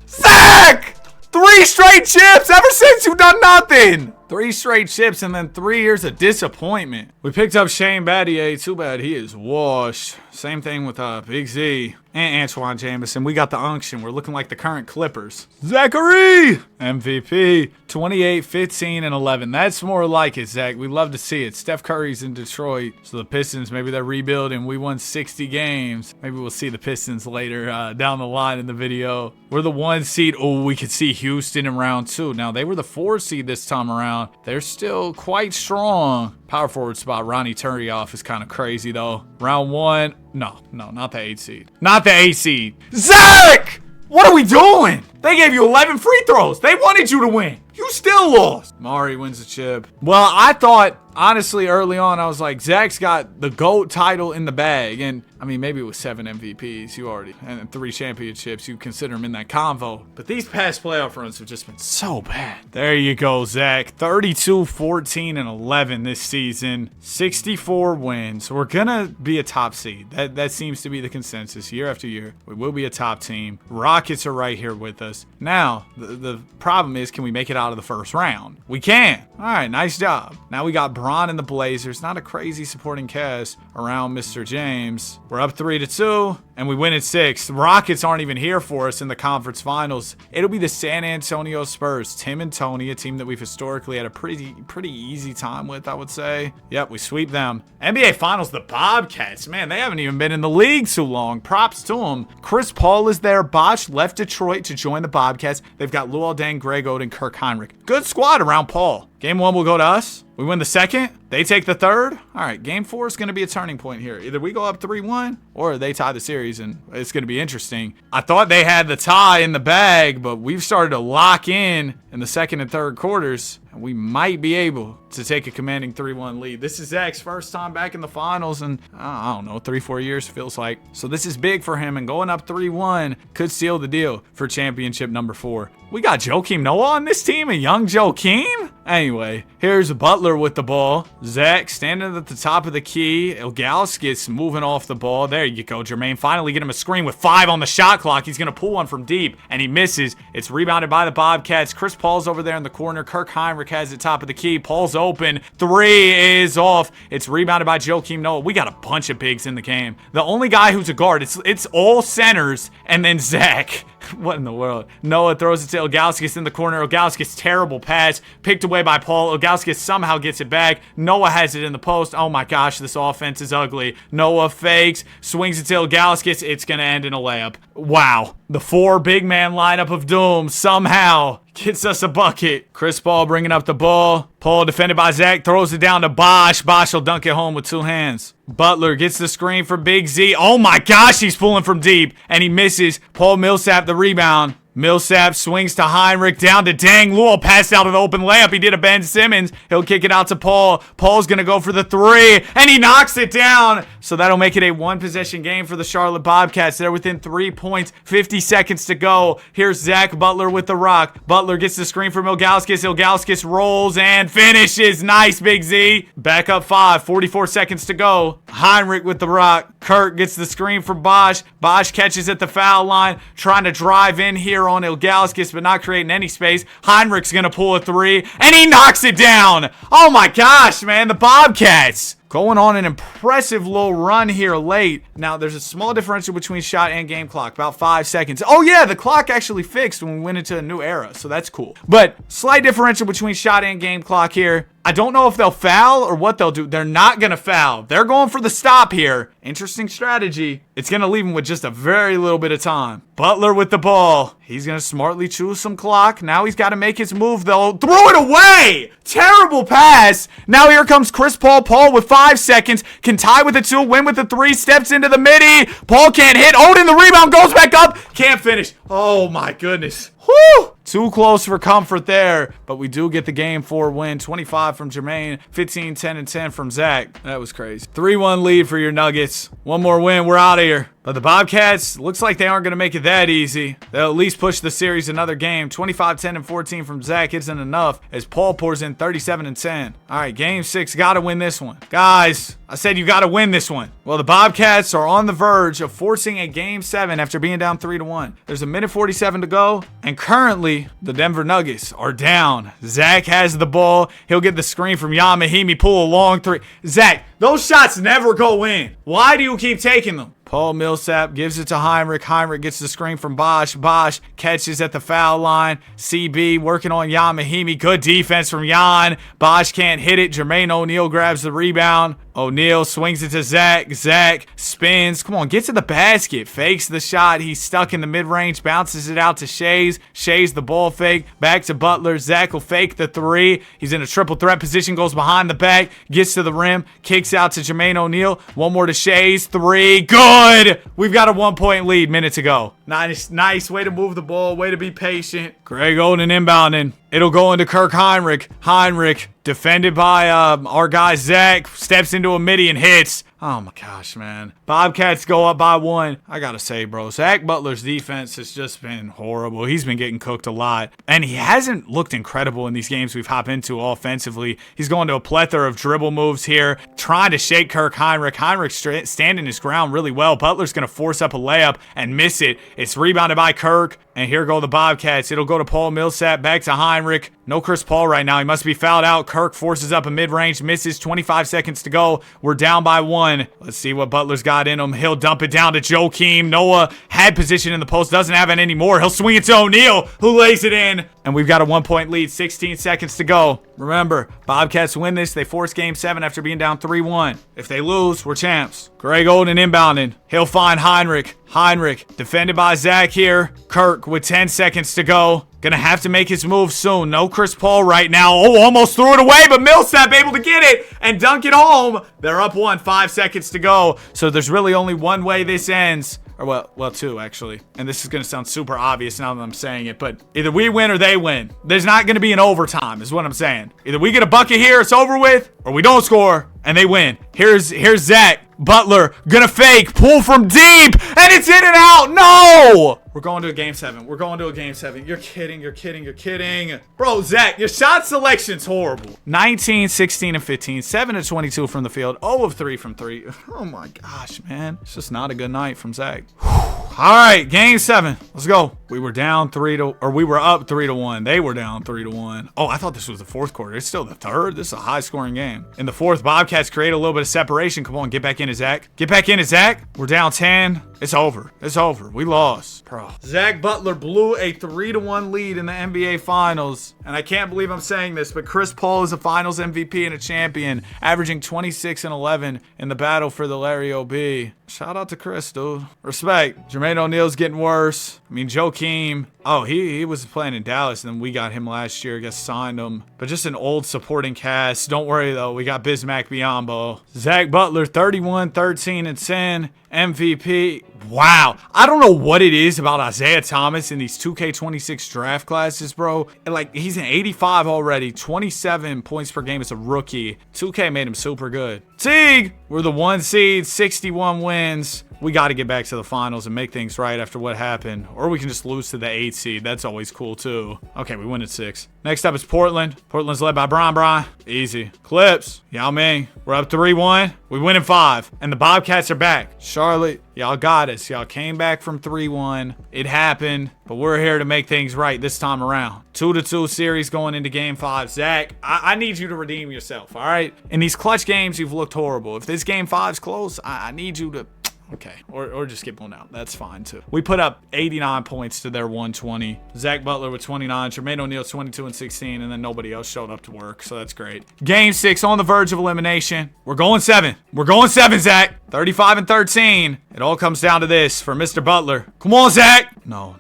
Speaker 1: Zach! 3 straight chips ever since you've done nothing. 3 straight chips and then 3 years of disappointment. We picked up Shane Battier. Too bad he is washed. Same thing with Big Z and Antoine Jamison. We got the unction. We're looking like the current Clippers. Zachary! MVP. 28, 15, and 11. That's more like it, Zach. We love to see it. Steph Curry's in Detroit. So the Pistons, maybe they're rebuilding. We won 60 games. Maybe we'll see the Pistons later down the line in the video. We're the 1 seed. Oh, we could see Houston in round 2. Now, they were the 4 seed this time around. They're still quite strong. Power forward spot, Ronnie Turioff is kind of crazy, though. Round 1. No, not the 8 seed. Not the 8 seed. Zach! What are we doing? They gave you 11 free throws. They wanted you to win. You still lost. Mari wins the chip. Well, I thought, honestly, early on, I was like, Zach's got the GOAT title in the bag. And, I mean, maybe it was 7 MVPs. And 3 championships. You consider him in that convo. But these past playoff runs have just been so bad. There you go, Zach. 32, 14, and 11 this season. 64 wins. We're going to be a top seed. That seems to be the consensus year after year. We will be a top team. Rockets are right here with us. Now, the problem is, can we make it out of the first round? We can. All right, nice job. Now we got Bron and the Blazers. Not a crazy supporting cast around Mr. James. We're up 3-2, and we win at 6. The Rockets aren't even here for us in the conference finals. It'll be the San Antonio Spurs. Tim and Tony, a team that we've historically had a pretty easy time with, I would say. Yep, we sweep them. NBA Finals, the Bobcats. Man, they haven't even been in the league too long. Props to them. Chris Paul is there. Bosch left Detroit to join the Bobcats. They've got Luol Deng, Greg Oden, Kirk Heinrich. Good squad around Paul. Game 1 will go to us. We win the 2nd. They take the 3rd. All right, game 4 is going to be a turning point here. Either we go up 3-1 or they tie the series, and it's going to be interesting. I thought they had the tie in the bag, but we've started to lock in the 2nd and 3rd quarters, and we might be able to take a commanding 3-1 lead. This is Zach's first time back in the finals in, I don't know, 3-4 years feels like. So this is big for him, and going up 3-1 could seal the deal for championship number 4. We got Joakim Noah on this team, and young Joakim? Anyway, here's Butler with the ball. Zach standing at the top of the key. Ilgaus gets moving off the ball. There you go, Jermaine. Finally get him a screen with 5 on the shot clock. He's going to pull one from deep, and he misses. It's rebounded by the Bobcats. Chris Paul's over there in the corner. Kirk Heinrich has it top of the key. Paul's open. 3 is off. It's rebounded by Joakim Noah. We got a bunch of bigs in the game. The only guy who's a guard, it's all centers, and then Zach. What in the world? Noah throws it to Ilgauskas in the corner. Ilgauskas, terrible pass. Picked away by Paul. Ilgauskas somehow gets it back. Noah has it in the post. Oh my gosh, this offense is ugly. Noah fakes, swings it to Ilgauskas. It's going to end in a layup. Wow. The 4 big man lineup of doom somehow gets us a bucket. Chris Paul bringing up the ball. Paul defended by Zach, throws it down to Bosh. Bosh will dunk it home with 2 hands. Butler gets the screen for Big Z. Oh my gosh, he's pulling from deep, and he misses. Paul Millsap the rebound. Millsap swings to Heinrich, down to Dang. Lowell passed out an open layup. He did a Ben Simmons. He'll kick it out to Paul. Paul's going to go for the 3, and he knocks it down. So that'll make it a 1-possession game for the Charlotte Bobcats. They're within 3 points, 50 seconds to go. Here's Zach Butler with the rock. Butler gets the screen from Ilgauskas. Ilgauskas rolls and finishes. Nice, Big Z. Back up 5, 44 seconds to go. Heinrich with the rock. Kirk gets the screen for Bosh. Bosh catches at the foul line, trying to drive in here on Ilgauskas, but not creating any space. Heinrich's going to pull a 3, and he knocks it down. Oh my gosh, man. The Bobcats going on an impressive little run here late. Now, there's a small differential between shot and game clock, about 5 seconds. Oh yeah, the clock actually fixed when we went into a new era, so that's cool. But slight differential between shot and game clock here. I don't know if they'll foul or what they'll do. They're not going to foul. They're going for the stop here. Interesting strategy. It's going to leave him with just a very little bit of time. Butler with the ball. He's going to smartly choose some clock. Now he's got to make his move, though. Throw it away! Terrible pass. Now here comes Chris Paul. Paul with 5 seconds. Can tie with the 2, win with the 3, steps into the midi. Paul can't hit. Odin the rebound, goes back up. Can't finish. Oh my goodness. Whew! Too close for comfort there, but we do get the game 4 win. 25 from Jermaine, 15, 10, and 10 from Zach. That was crazy. 3-1 lead for your Nuggets. One more win, we're out of here. But the Bobcats, looks like they aren't going to make it that easy. They'll at least push the series another game. 25, 10, and 14 from Zach isn't enough as Paul pours in 37 and 10. All right, game 6, got to win this one. Guys, I said you got to win this one. Well, the Bobcats are on the verge of forcing a game 7 after being down 3-1. There's a minute 47 to go, and currently the Denver Nuggets are down. Zach has the ball. He'll get the screen from Yamahimi, pull a long 3. Zach, those shots never go in. Why do you keep taking them? Paul Millsap gives it to Heinrich. Heinrich gets the screen from Bosh. Bosh catches at the foul line. CB working on Yamahimi. Good defense from Jan. Bosh can't hit it. Jermaine O'Neal grabs the rebound. O'Neal swings it to Zach. Zach spins. Come on, get to the basket. Fakes the shot. He's stuck in the mid-range. Bounces it out to Shays. Shays the ball fake. Back to Butler. Zach will fake the 3. He's in a triple threat position. Goes behind the back. Gets to the rim. Kicks out to Jermaine O'Neal. One more to Shays. 3. Good! We've got a 1-point lead. Minute to go. Nice way to move the ball. Way to be patient. Greg Oden inbounding. It'll go into Kirk Heinrich. Heinrich, defended by our guy Zach, steps into a midi and hits. Oh my gosh, man. Bobcats go up by 1. I gotta say, bro, Zach Butler's defense has just been horrible. He's been getting cooked a lot. And he hasn't looked incredible in these games we've hopped into offensively. He's going to a plethora of dribble moves here, trying to shake Kirk Heinrich. Heinrich standing his ground really well. Butler's gonna force up a layup and miss it. It's rebounded by Kirk. And here go the Bobcats. It'll go to Paul Millsap, back to Heinrich. No Chris Paul right now. He must be fouled out. Kirk forces up a mid-range, misses. 25 seconds to go. We're down by 1. Let's see what Butler's got in him. He'll dump it down to Joakim. Noah had position in the post, doesn't have it anymore. He'll swing it to O'Neal, who lays it in. And we've got a 1-point lead. 16 seconds to go. Remember, Bobcats win this. They force game 7 after being down 3-1. If they lose, we're champs. Greg Oden inbounding. He'll find Heinrich. Heinrich, defended by Zach here. Kirk with 10 seconds to go. Gonna have to make his move soon. No Chris Paul right now. Oh, almost threw it away, but Millsap able to get it and dunk it home. They're up 1, 5 seconds to go. So there's really only one way this ends. Or well, 2 actually. And this is gonna sound super obvious now that I'm saying it, but either we win or they win. There's not gonna be an overtime, is what I'm saying. Either we get a bucket here, it's over with, or we don't score and they win. Here's Zach Butler gonna fake, pull from deep, and it's in and out. No! We're going to a game 7. We're going to a game 7. You're kidding. You're kidding. You're kidding. Bro, Zach, your shot selection's horrible. 19, 16, and 15. 7 of 22 from the field. 0 of 3 from 3. Oh my gosh, man. It's just not a good night from Zach. All right, game 7. Let's go. We were down we were up 3-1. They were down 3-1. Oh, I thought this was the fourth quarter. It's still the third. This is a high scoring game. In the fourth, Bobcats create a little bit of separation. Come on, get back in it, Zach. Get back in it, Zach. We're down 10. It's over. It's over. We lost. Bro. Zach Butler blew a 3-1 lead in the NBA Finals. And I can't believe I'm saying this, but Chris Paul is a Finals MVP and a champion, averaging 26 and 11 in the battle for the Larry O.B. Shout out to Chris, dude. Respect. Jermaine O'Neal's getting worse. I mean, Joakim. Oh, he was playing in Dallas, and then we got him last year. I guess signed him. But just an old supporting cast. Don't worry, though. We got Bismack Biyombo. Zach Butler, 31, 13, and 10. MVP. Wow. I don't know what it is about Isaiah Thomas in these 2K26 draft classes, bro. Like, he's an 85 already. 27 points per game as a rookie. 2K made him super good. Teague, we're the 1 seed, 61 wins. We got to get back to the finals and make things right after what happened. Or we can just lose to the 8 seed. That's always cool, too. Okay, we win at 6. Next up is Portland. Portland's led by Brian. Easy. Clips. Yao Ming. We're up 3-1. We win in 5. And the Bobcats are back. Charlotte, y'all got us. Y'all came back from 3-1. It happened. But we're here to make things right this time around. 2-2 series going into game 5. Zach, I need you to redeem yourself, all right? In these clutch games, you've looked horrible. If this game 5's close, I need you to... Okay, or just get one out. That's fine, too. We put up 89 points to their 120. Zach Butler with 29. Jermaine O'Neal 22 and 16. And then nobody else showed up to work, so that's great. Game 6 on the verge of elimination. We're going 7. We're going 7, Zach. 35 and 13. It all comes down to this for Mr. Butler. Come on, Zach. No.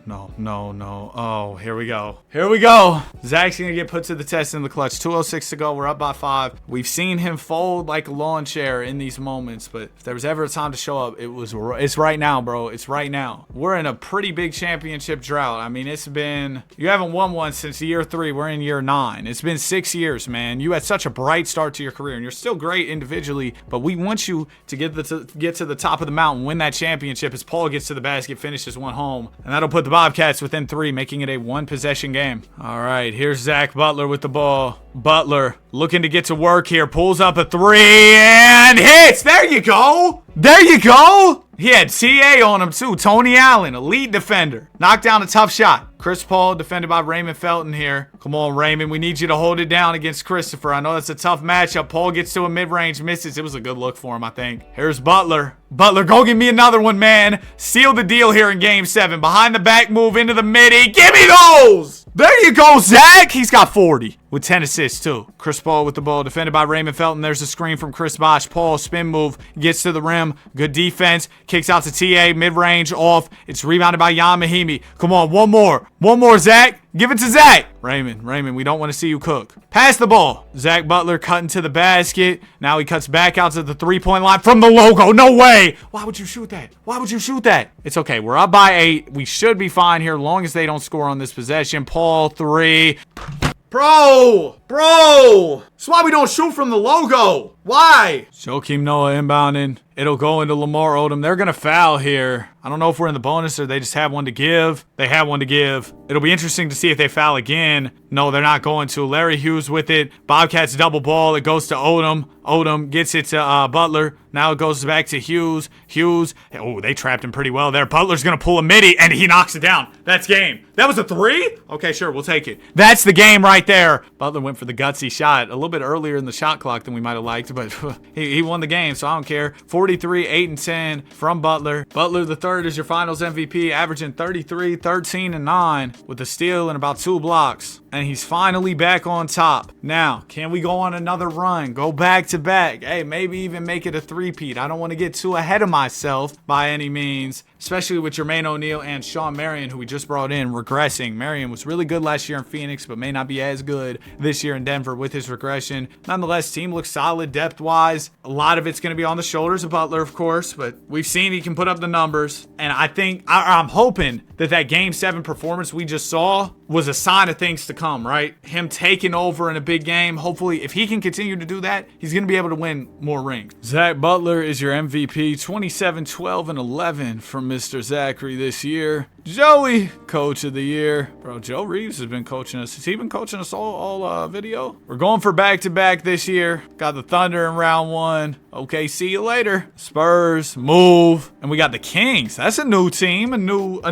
Speaker 1: Oh, here we go. Zach's going to get put to the test in the clutch. 2:06 to go. We're up by 5. We've seen him fold like a lawn chair in these moments, but if there was ever a time to show up, it's right now, bro. It's right now. We're in a pretty big championship drought. I mean, you haven't won one since year 3. We're in year 9. It's been 6 years, man. You had such a bright start to your career, and you're still great individually, but we want you to get to the top of the mountain, win that championship as Paul gets to the basket, finishes one home, and that'll put the Bobcats within 3, making it a 1-possession game. All right, here's Zach Butler with the ball. Butler looking to get to work here, pulls up a 3 and hits. There you go. He had TA on him too. Tony Allen, elite defender. Knocked down a tough shot. Chris Paul defended by Raymond Felton here. Come on, Raymond. We need you to hold it down against Christopher. I know that's a tough matchup. Paul gets to a mid-range, misses. It was a good look for him, I think. Here's Butler. Butler, go give me another one, man. Seal the deal here in game 7. Behind the back move into the midi. Give me those! There you go, Zach. He's got 40 with 10 assists, too. Chris Paul with the ball, defended by Raymond Felton. There's a screen from Chris Bosh. Paul, spin move, gets to the rim. Good defense. Kicks out to TA, mid-range, off. It's rebounded by Jan Mahimi. Come on, one more. One more, Zach. Give it to Zach. Raymond, we don't want to see you cook. Pass the ball. Zach Butler cutting to the basket. Now he cuts back out to the three-point line from the logo. No way. Why would you shoot that? It's okay. We're up by 8. We should be fine here, long as they don't score on this possession. Paul, 3. Bro. That's why we don't shoot from the logo. Why? Joakim Noah inbounding. It'll go into Lamar Odom. They're going to foul here. I don't know if we're in the bonus or they just have one to give. They have one to give. It'll be interesting to see if they foul again. No, they're not going to. Larry Hughes with it. Bobcats double ball. It goes to Odom. Odom gets it to Butler. Now it goes back to Hughes. Oh, they trapped him pretty well there. Butler's going to pull a midi, and he knocks it down. That's game. That was a 3? Okay, sure, we'll take it. That's the game right there. Butler went for the gutsy shot a little bit earlier in the shot clock than we might have liked, but he won the game, so I don't care. 43, 8, and 10 from Butler. Butler the third is your finals MVP, averaging 33, 13, and 9 with a steal and about 2 blocks. And he's finally back on top. Now, can we go on another run? Go back to back. Hey, maybe even make it a three-peat. I don't want to get too ahead of myself by any means, especially with Jermaine O'Neal and Sean Marion, who we just brought in, regressing. Marion was really good last year in Phoenix, but may not be as good this year in Denver with his regression. Nonetheless, team looks solid depth-wise. A lot of it's going to be on the shoulders of Butler, of course, but we've seen he can put up the numbers. And I think, I'm hoping that Game 7 performance we just saw was a sign of things to come, right? Him taking over in a big game. Hopefully, if he can continue to do that, he's going to be able to win more rings. Zach Butler is your MVP. 27, 12, and 11 from Mr. Zachary this year. Joey, coach of the year. Bro, Joe Reeves has been coaching us. Has he been coaching us all video? We're going for back-to-back this year. Got the Thunder in round 1. Okay, see you later. Spurs, move. And we got the Kings. That's a new team. A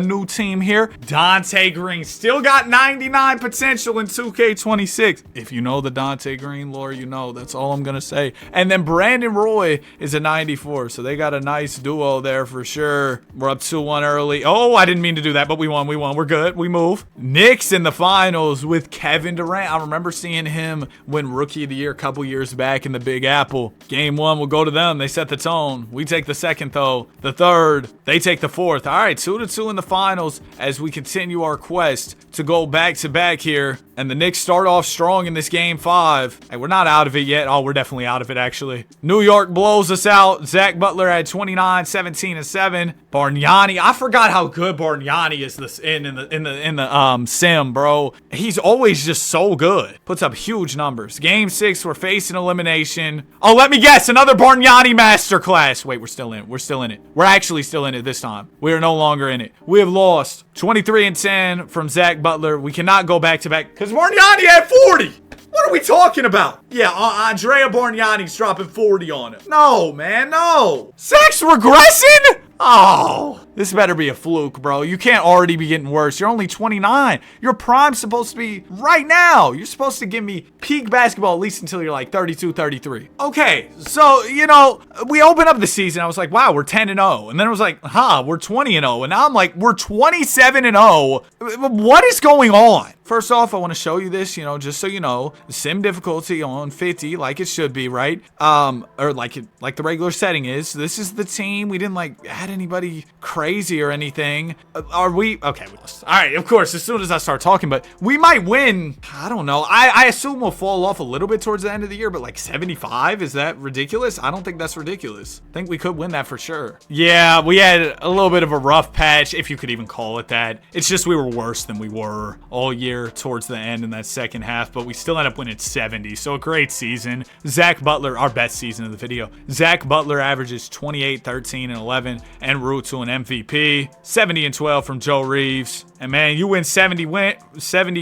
Speaker 1: new team here. Dante Green still got 99 potential in 2K26. If you know the Dante Green lore, you know. That's all I'm going to say. And then Brandon Roy is a 94. So they got a nice duo there for sure. We're up 2-1 early. Oh, I didn't mean to do that, but we won. We're good. We move. Knicks in the finals with Kevin Durant. I remember seeing him win Rookie of the Year a couple years back in the Big Apple. Game 1 will go to them. They set the tone. We take the second, though. The third. They take the fourth. All right, 2-2 in the finals as we continue our quest to go back-to-back here. And the Knicks start off strong in this game 5. Hey, we're not out of it yet. Oh, we're definitely out of it, actually. New York blows us out. Zach Butler had 29, 17, and 7. Bargnani. I forgot how good Bargnani is in the sim, bro. He's always just so good. Puts up huge numbers. Game 6, we're facing elimination. Oh, let me guess. Another Bargnani masterclass. Wait, we're still in it. We're still in it. We're actually still in it this time. We are no longer in it. We have lost 23 and 10 from Zach Butler. We cannot go back-to-back because Bargnani had 40. What are we talking about? Yeah, Andrea Bargnani's dropping 40 on him. No, man, no. Zach's regressing? Oh, this better be a fluke, bro. You can't already be getting worse. You're only 29. Your prime's supposed to be right now. You're supposed to give me peak basketball at least until you're like 32, 33. Okay, so, you know, we open up the season. I was like, wow, we're 10-0. And then it was like, we're 20-0. And now I'm like, we're 27-0. What is going on? First off, I want to show you this, you know, just so you know, sim difficulty on 50, like it should be, right? Or like the regular setting is. This is the team. We didn't like add anybody crazy or anything. Are we? Okay, we lost. All right, of course, as soon as I start talking, but we might win. I don't know. I assume we'll fall off a little bit towards the end of the year, but like 75, is that ridiculous? I don't think that's ridiculous. I think we could win that for sure. Yeah, we had a little bit of a rough patch, if you could even call it that. It's just we were worse than we were all year towards the end in that second half, but we still end up winning 70. So a great season. Zach Butler, our best season of the video. Zach Butler averages 28, 13, and 11 en route to an MVP. 70 and 12 from Joe Reeves. And man, you win 70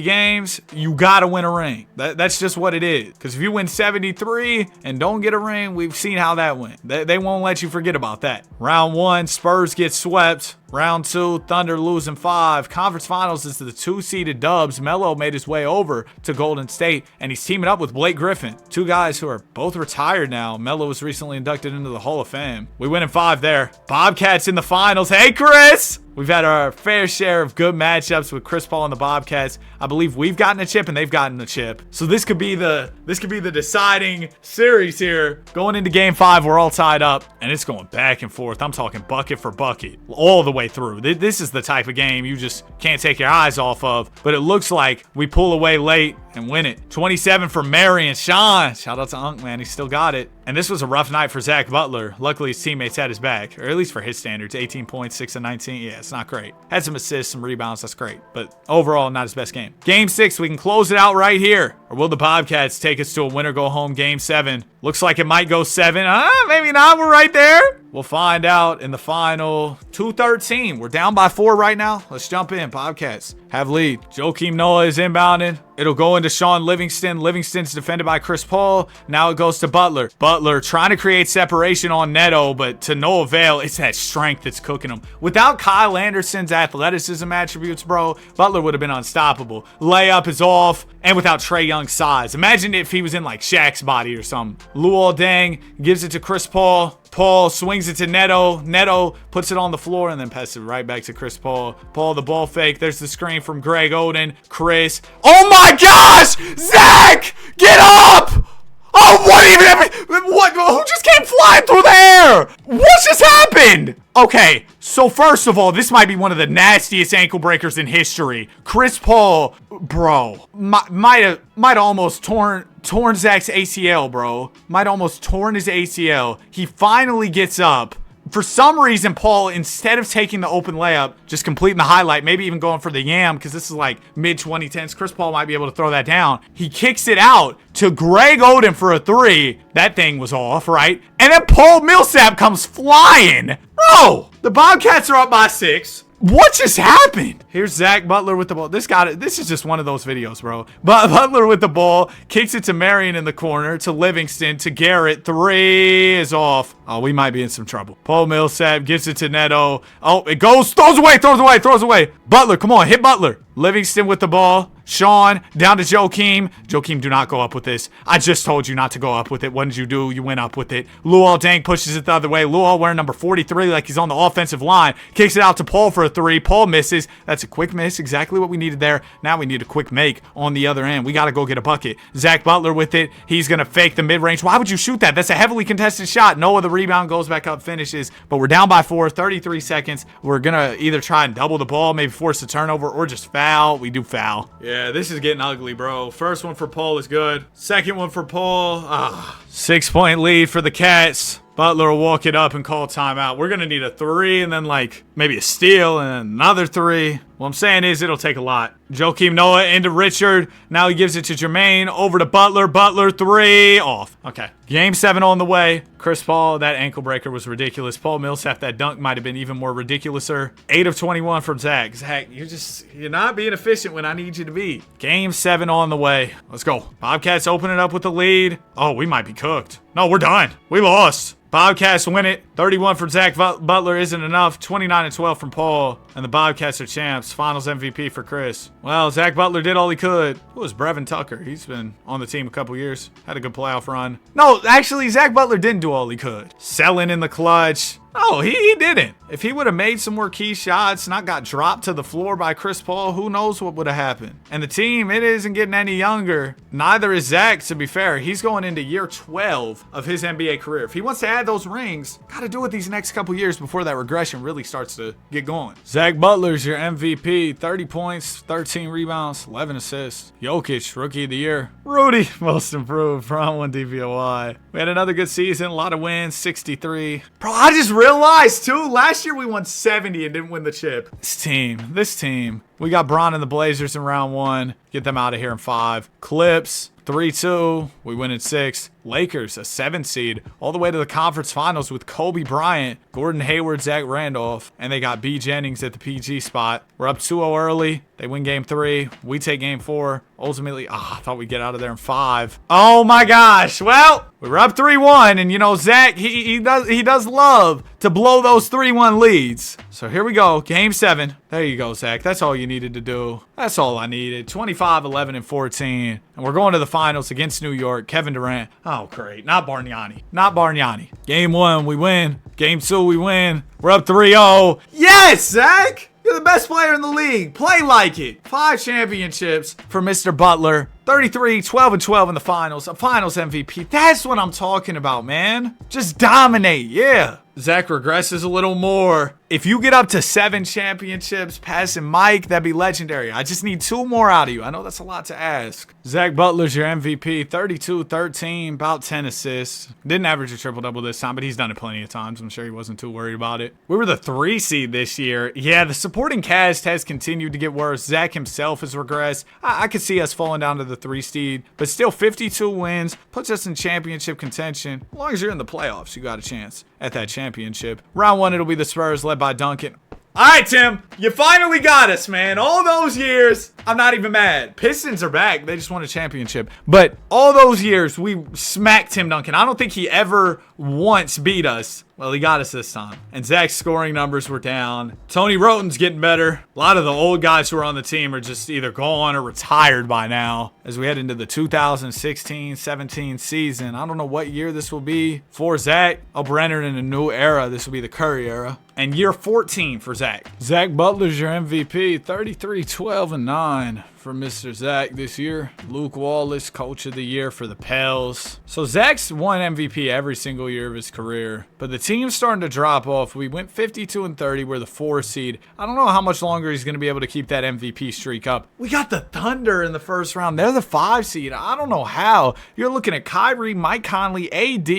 Speaker 1: games, you gotta win a ring. That's just what it is. Because if you win 73 and don't get a ring, we've seen how that went. They won't let you forget about that. Round 1, Spurs get swept. Round 2, Thunder losing 5. Conference Finals is the 2-seeded Dubs. Melo made his way over to Golden State, and he's teaming up with Blake Griffin. 2 guys who are both retired now. Melo was recently inducted into the Hall of Fame. We win in 5 there. Bobcats in the finals. Hey, Chris! We've had our fair share of good matchups with Chris Paul and the Bobcats. I believe we've gotten a chip and they've gotten a chip. So this could be the deciding series here. Going into game 5, we're all tied up and it's going back and forth. I'm talking bucket for bucket all the way through. This is the type of game you just can't take your eyes off of. But it looks like we pull away late and win it. 27 for Mary and Sean. Shout out to Unc, man. He still got it. And this was a rough night for Zach Butler. Luckily, his teammates had his back, or at least for his standards. 18 points, 6 of 19. Yeah, it's not great. Had some assists, some rebounds. That's great. But overall, not his best game. Game 6, we can close it out right here. Or will the Bobcats take us to a winner-go-home game 7? Looks like it might go 7. Maybe not. We're right there. We'll find out in the final. 2-13. We're down by 4 right now. Let's jump in. Bobcats have lead. Joakim Noah is inbounding. It'll go into Sean Livingston. Livingston's defended by Chris Paul. Now it goes to Butler. Butler trying to create separation on Neto, but to no avail. It's that strength that's cooking him. Without Kyle Anderson's athleticism attributes, bro, Butler would have been unstoppable. Layup is off, and without Trae Young's size. Imagine if he was in like Shaq's body or something. Luol Deng gives it to Chris Paul. Paul swings it to Neto. Neto puts it on the floor and then passes it right back to Chris Paul. Paul, the ball fake. There's the screen from Greg Oden. Chris. Oh my gosh! Zach! Get up! Oh, what? Who just came flying through the air? What just happened? Okay, so first of all, this might be one of the nastiest ankle breakers in history. Chris Paul, bro, might almost torn Zach's ACL, bro. Might almost torn his ACL. He finally gets up. For some reason, Paul, instead of taking the open layup, just completing the highlight, maybe even going for the yam, because this is like mid-2010s, Chris Paul might be able to throw that down. He kicks it out to Greg Oden for a 3. That thing was off, right? And then Paul Millsap comes flying. Bro, the Bobcats are up by 6. What just happened? Here's Zach Butler with the ball. This is just one of those videos, bro. But Butler with the ball, kicks it to Marion in the corner, to Livingston, to Garrett. 3 is off. Oh, we might be in some trouble. Paul Millsap gives it to Neto. Oh, it goes, throws away. Butler, come on, hit Butler. Livingston with the ball. Sean, down to Joakim. Joakim, do not go up with this. I just told you not to go up with it. What did you do? You went up with it. Luol Deng pushes it the other way. Luol wearing number 43 like he's on the offensive line. Kicks it out to Paul for a 3. Paul misses. That's a quick miss. Exactly what we needed there. Now we need a quick make on the other end. We got to go get a bucket. Zach Butler with it. He's going to fake the mid-range. Why would you shoot that? That's a heavily contested shot. Noah, the rebound, goes back up, finishes. But we're down by 4, 33 seconds. We're going to either try and double the ball, maybe force a turnover, or just foul. We do foul. Yeah, this is getting ugly, bro. First one for Paul is good. Second one for Paul. 6-point lead for the Cats. Butler will walk it up and call timeout. We're going to need a 3 and then like maybe a steal and another 3. What I'm saying is it'll take a lot. Joakim Noah into Richard. Now he gives it to Jermaine. Over to Butler. Butler 3. Off. Okay. Game 7 on the way. Chris Paul, that ankle breaker was ridiculous. Paul Millsap, that dunk might have been even more ridiculouser. 8 of 21 from Zach. Zach, you're not being efficient when I need you to be. Game 7 on the way. Let's go. Bobcats open it up with the lead. Oh, we might be cooked. No, we're done. We lost. Bobcats win it. 31 from Zach Butler isn't enough. 29 and 12 from Paul. And the Bobcats are champs. Finals MVP for Chris. Well, Zach Butler did all he could. Who was Brevin Tucker? He's been on the team a couple years. Had a good playoff run. No, actually, Zach Butler didn't do all he could. Selling in the clutch. Oh, he didn't. If he would have made some more key shots, not got dropped to the floor by Chris Paul, who knows what would have happened. And the team, it isn't getting any younger. Neither is Zach, to be fair. He's going into year 12 of his NBA career. If he wants to add those rings, got to do it these next couple years before that regression really starts to get going. Zach Butler's your MVP. 30 points, 13 rebounds, 11 assists. Jokic, Rookie of the Year. Rudy, Most Improved, from 1 DPOY. We had another good season, a lot of wins, 63. Bro, I just realized too, last year we won 70 and didn't win the chip. This team. We got Bron and the Blazers in round 1. Get them out of here in 5. Clips, 3-2. We win in 6. Lakers, a 7 seed, all the way to the conference finals with Kobe Bryant, Gordon Hayward, Zach Randolph, and they got B. Jennings at the PG spot. We're up 2-0 early. They win game 3. We take game 4. Ultimately, I thought we'd get out of there in 5. Oh my gosh. Well, we were up 3-1, and you know, Zach, he does love to blow those 3-1 leads. So here we go. Game 7. There you go, Zach. That's all you needed to do. That's all I needed. 25, 11, and 14. And we're going to the finals against New York. Kevin Durant. Oh, great. Not Bargnani. Game 1, we win. Game 2, we win. We're up 3-0. Yes, Zach! You're the best player in the league. Play like it. 5 championships for Mr. Butler. 33, 12, and 12 in the finals. A finals MVP. That's what I'm talking about, man. Just dominate. Yeah. Zach regresses a little more. If you get up to 7 championships, passing Mike, that'd be legendary. I just need 2 more out of you. I know that's a lot to ask. Zach Butler's your MVP. 32, 13, about 10 assists. Didn't average a triple-double this time, but he's done it plenty of times. I'm sure he wasn't too worried about it. We were the 3 seed this year. Yeah, the supporting cast has continued to get worse. Zach himself has regressed. I could see us falling down to the 3 seed, but still 52 wins, puts us in championship contention. As long as you're in the playoffs, you got a chance at that championship. Round 1, it'll be the Spurs led by Duncan. All right, Tim, you finally got us, man. All those years, I'm not even mad. Pistons are back. They just won a championship. But all those years, we smacked Tim Duncan. I don't think he ever once beat us. Well, he got us this time. And Zach's scoring numbers were down. Tony Roten's getting better. A lot of the old guys who are on the team are just either gone or retired by now. As we head into the 2016-17 season. I don't know what year this will be for Zach. Oh, we're entering a new era. This will be the Curry era. And year 14 for Zach. Zach Butler's your MVP. 33, 12, and 9 for Mr. Zach this year. Luke Wallace, Coach of the Year for the Pels. So Zach's won MVP every single year of his career, but the team's starting to drop off. We went 52 and 30. We're the 4 seed. I don't know how much longer he's going to be able to keep that MVP streak up. We got the Thunder in the first round. They're the 5 seed. I don't know how. You're looking at Kyrie, Mike Conley, AD,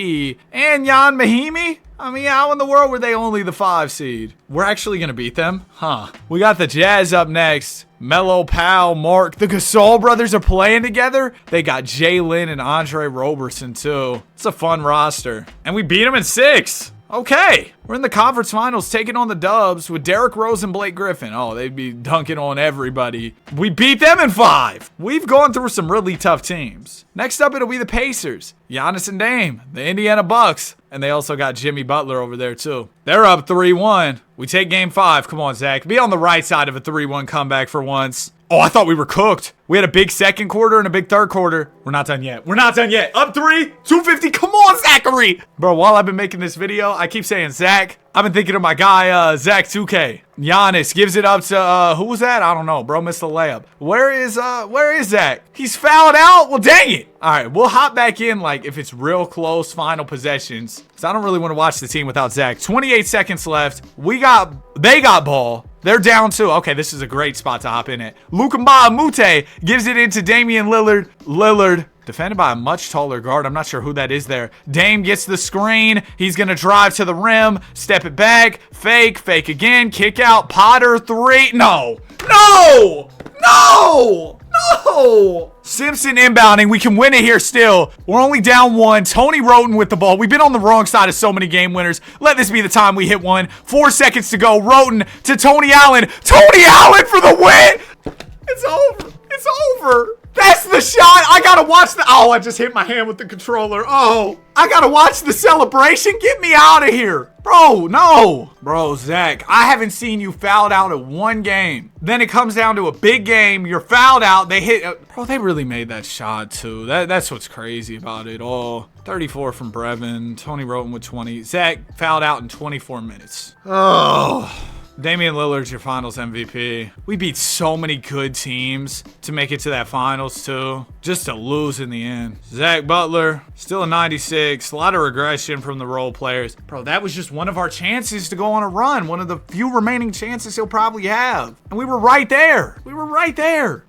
Speaker 1: and Jan Mahimi. I mean, how in the world were they only the 5 seed? We're actually going to beat them? Huh. We got the Jazz up next. Melo, Powell, Mark. The Gasol brothers are playing together. They got Jalen and Andre Roberson, too. It's a fun roster. And we beat them in 6. Okay, we're in the conference finals taking on the Dubs with Derrick Rose and Blake Griffin. Oh, they'd be dunking on everybody. We beat them in 5. We've gone through some really tough teams. Next up, it'll be the Pacers, Giannis and Dame, the Indiana Bucks, and they also got Jimmy Butler over there too. They're up 3-1. We take game 5. Come on, Zach. Be on the right side of a 3-1 comeback for once. Oh, I thought we were cooked. We had a big second quarter and a big third quarter. We're not done yet. We're not done yet. Up 3, 250. Come on, Zachary. Bro, while I've been making this video, I keep saying Zach. I've been thinking of my guy, Zach 2K. Giannis gives it up to, who was that? I don't know. Bro missed the layup. Where is Zach? He's fouled out? Well, dang it. All right, we'll hop back in, like, if it's real close final possessions. Because I don't really want to watch the team without Zach. 28 seconds left. They got ball. They're down 2. Okay, this is a great spot to hop in at. Luka Mute gives it into Damian Lillard. Lillard, defended by a much taller guard. I'm not sure who that is there. Dame gets the screen. He's going to drive to the rim. Step it back. Fake again. Kick out. Potter 3. No. Simpson inbounding. We can win it here still. We're only down 1. Tony Roten with the ball. We've been on the wrong side of so many game winners. Let this be the time we hit one. 4 seconds to go. Roten to Tony Allen. Tony Allen for the win. It's over. It's over. That's the shot. I gotta watch the... Oh, I just hit my hand with the controller. Oh, I gotta watch the celebration. Get me out of here. Bro, no. Bro, Zach, I haven't seen you fouled out at 1 game. Then it comes down to a big game. You're fouled out. They hit... Bro, they really made that shot, too. That's what's crazy about it. Oh, 34 from Brevin. Tony Roten with 20. Zach fouled out in 24 minutes. Oh... Damian Lillard's your finals MVP. We beat so many good teams to make it to that finals too, just to lose in the end. Zach Butler, still a 96. A lot of regression from the role players. Bro, that was just one of our chances to go on a run. One of the few remaining chances he'll probably have. And we were right there.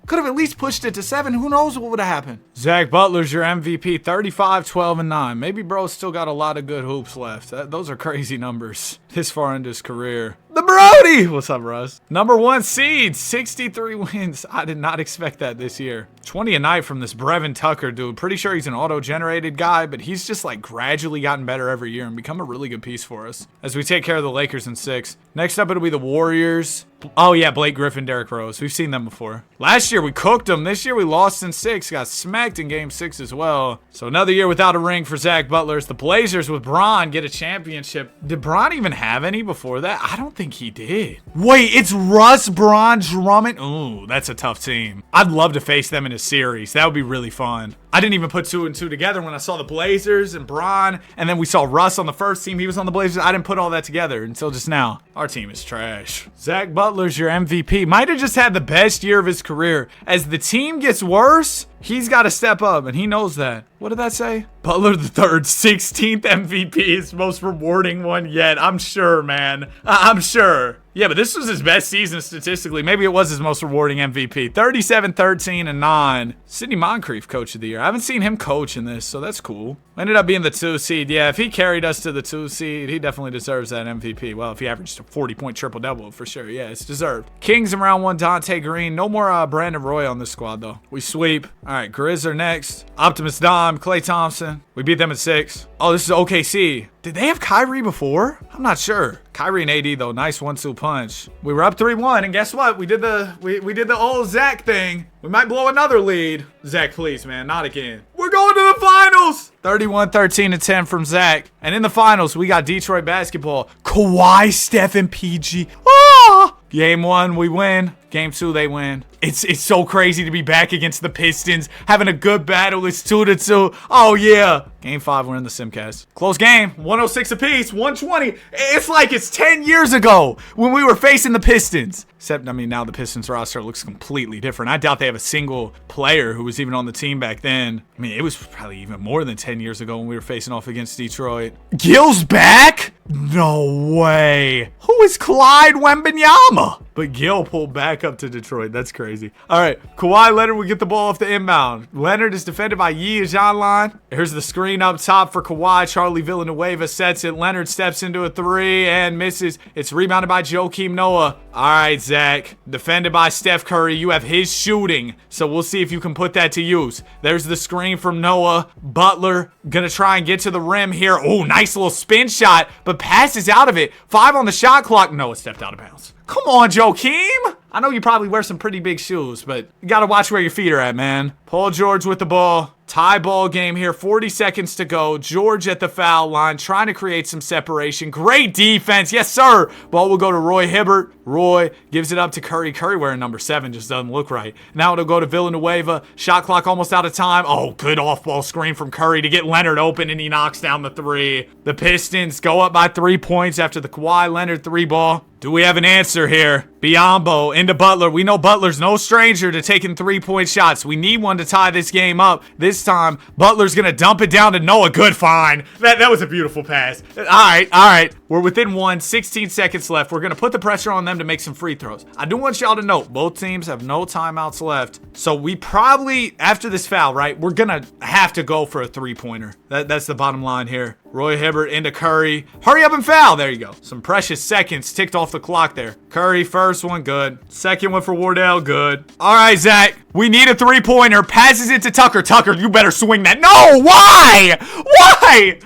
Speaker 1: Could have at least pushed it to 7. Who knows what would have happened? Zach Butler's your MVP. 35, 12, and 9. Maybe bro's still got a lot of good hoops left. Those are crazy numbers this far into his career. The Brody! What's up, Russ? Number 1 seed, 63 wins. I did not expect that this year. 20 a night from this Brevin Tucker dude. Pretty sure he's an auto-generated guy, but he's just like gradually gotten better every year and become a really good piece for us as we take care of the Lakers in 6. Next up, it'll be the Warriors. Oh yeah, Blake Griffin, Derrick Rose. We've seen them before. Last year we cooked them. This year we lost in 6. Got smacked in game 6 as well. So another year without a ring for Zach Butler. The Blazers with Bron get a championship. Did Bron even have any before that? I don't think he did. Wait, it's Russ, Bron, Drummond. Ooh, that's a tough team. I'd love to face them in a series. That would be really fun. I didn't even put 2 and 2 together when I saw the Blazers and Bron, and then we saw Russ on the first team. He was on the Blazers. I didn't put all that together until just now. Our team is trash. Zach Butler's your MVP. Might have just had the best year of his career. As the team gets worse, he's got to step up, and he knows that. What did that say? Butler the third, 16th MVP, his most rewarding one yet. I'm sure, man. I'm sure. Yeah, but this was his best season statistically. Maybe it was his most rewarding MVP. 37, 13, and 9. Sidney Moncrief, coach of the year. I haven't seen him coach in this, so that's cool. Ended up being the 2 seed. Yeah, if he carried us to the 2 seed, he definitely deserves that MVP. Well, if he averaged a 40-point triple-double, for sure. Yeah, it's deserved. Kings in round 1, Dante Green. No more Brandon Roy on this squad, though. We sweep. All right, Grizz are next. Optimus Dom, Klay Thompson. We beat them in 6. Oh, this is OKC. Did they have Kyrie before? I'm not sure. Kyrie and AD though, nice 1-2 punch. We were up 3-1, and guess what? We did the old Zach thing. We might blow another lead. Zach, please, man, not again. We're going to the finals. 31, 13, and 10 from Zach. And in the finals, we got Detroit basketball. Kawhi, Steph, and PG. Ah! Game 1, we win. Game 2, they win. It's so crazy to be back against the Pistons, having a good battle. It's 2-2. Oh, yeah. Game 5, we're in the Simcast. Close game. 106 apiece. 120. It's like it's 10 years ago when we were facing the Pistons. Except, I mean, now the Pistons roster looks completely different. I doubt they have a single player who was even on the team back then. I mean, it was probably even more than 10 years ago when we were facing off against Detroit. Gil's back? No way. Who is Clyde Wembanyama? But Gil pulled back up to Detroit. That's crazy. All right, Kawhi Leonard will get the ball off the inbound. Leonard is defended by Yi Jianlan. Here's the screen up top for Kawhi. Charlie Villanueva sets it. Leonard steps into a 3 and misses. It's rebounded by Joakim Noah. All right, Zach. Defended by Steph Curry. You have his shooting, so we'll see if you can put that to use. There's the screen from Noah. Butler gonna try and get to the rim here. Oh, nice little spin shot, but but passes out of it. 5 on the shot clock. No, it stepped out of bounds. Come on, Joakim. I know you probably wear some pretty big shoes, but you got to watch where your feet are at, man. Paul George with the ball. Tie ball game here. 40 seconds to go. George at the foul line, trying to create some separation. Great defense. Yes, sir. Ball will go to Roy Hibbert. Roy gives it up to Curry. Curry wearing number 7 just doesn't look right. Now it'll go to Villanueva. Shot clock almost out of time. Oh, good off-ball screen from Curry to get Leonard open, and he knocks down the 3. The Pistons go up by 3 points after the Kawhi Leonard 3 ball. Do we have an answer here? Biombo into Butler. We know Butler's no stranger to taking 3-point shots. We need one to tie this game up. This time, Butler's going to dump it down to Noah. Good find. That was a beautiful pass. All right. We're within 1. 16 seconds left. We're going to put the pressure on them to make some free throws. I do want y'all to note, both teams have no timeouts left. So we probably, after this foul, right, we're going to have to go for a 3-pointer. That's the bottom line here. Roy Hibbert into Curry. Hurry up and foul. There you go. Some precious seconds ticked off the clock there. Curry, first one, good. Second one for Wardell, good. All right, Zach, we need a 3-pointer. Passes it to Tucker. Tucker, you better swing that. No, why? Why?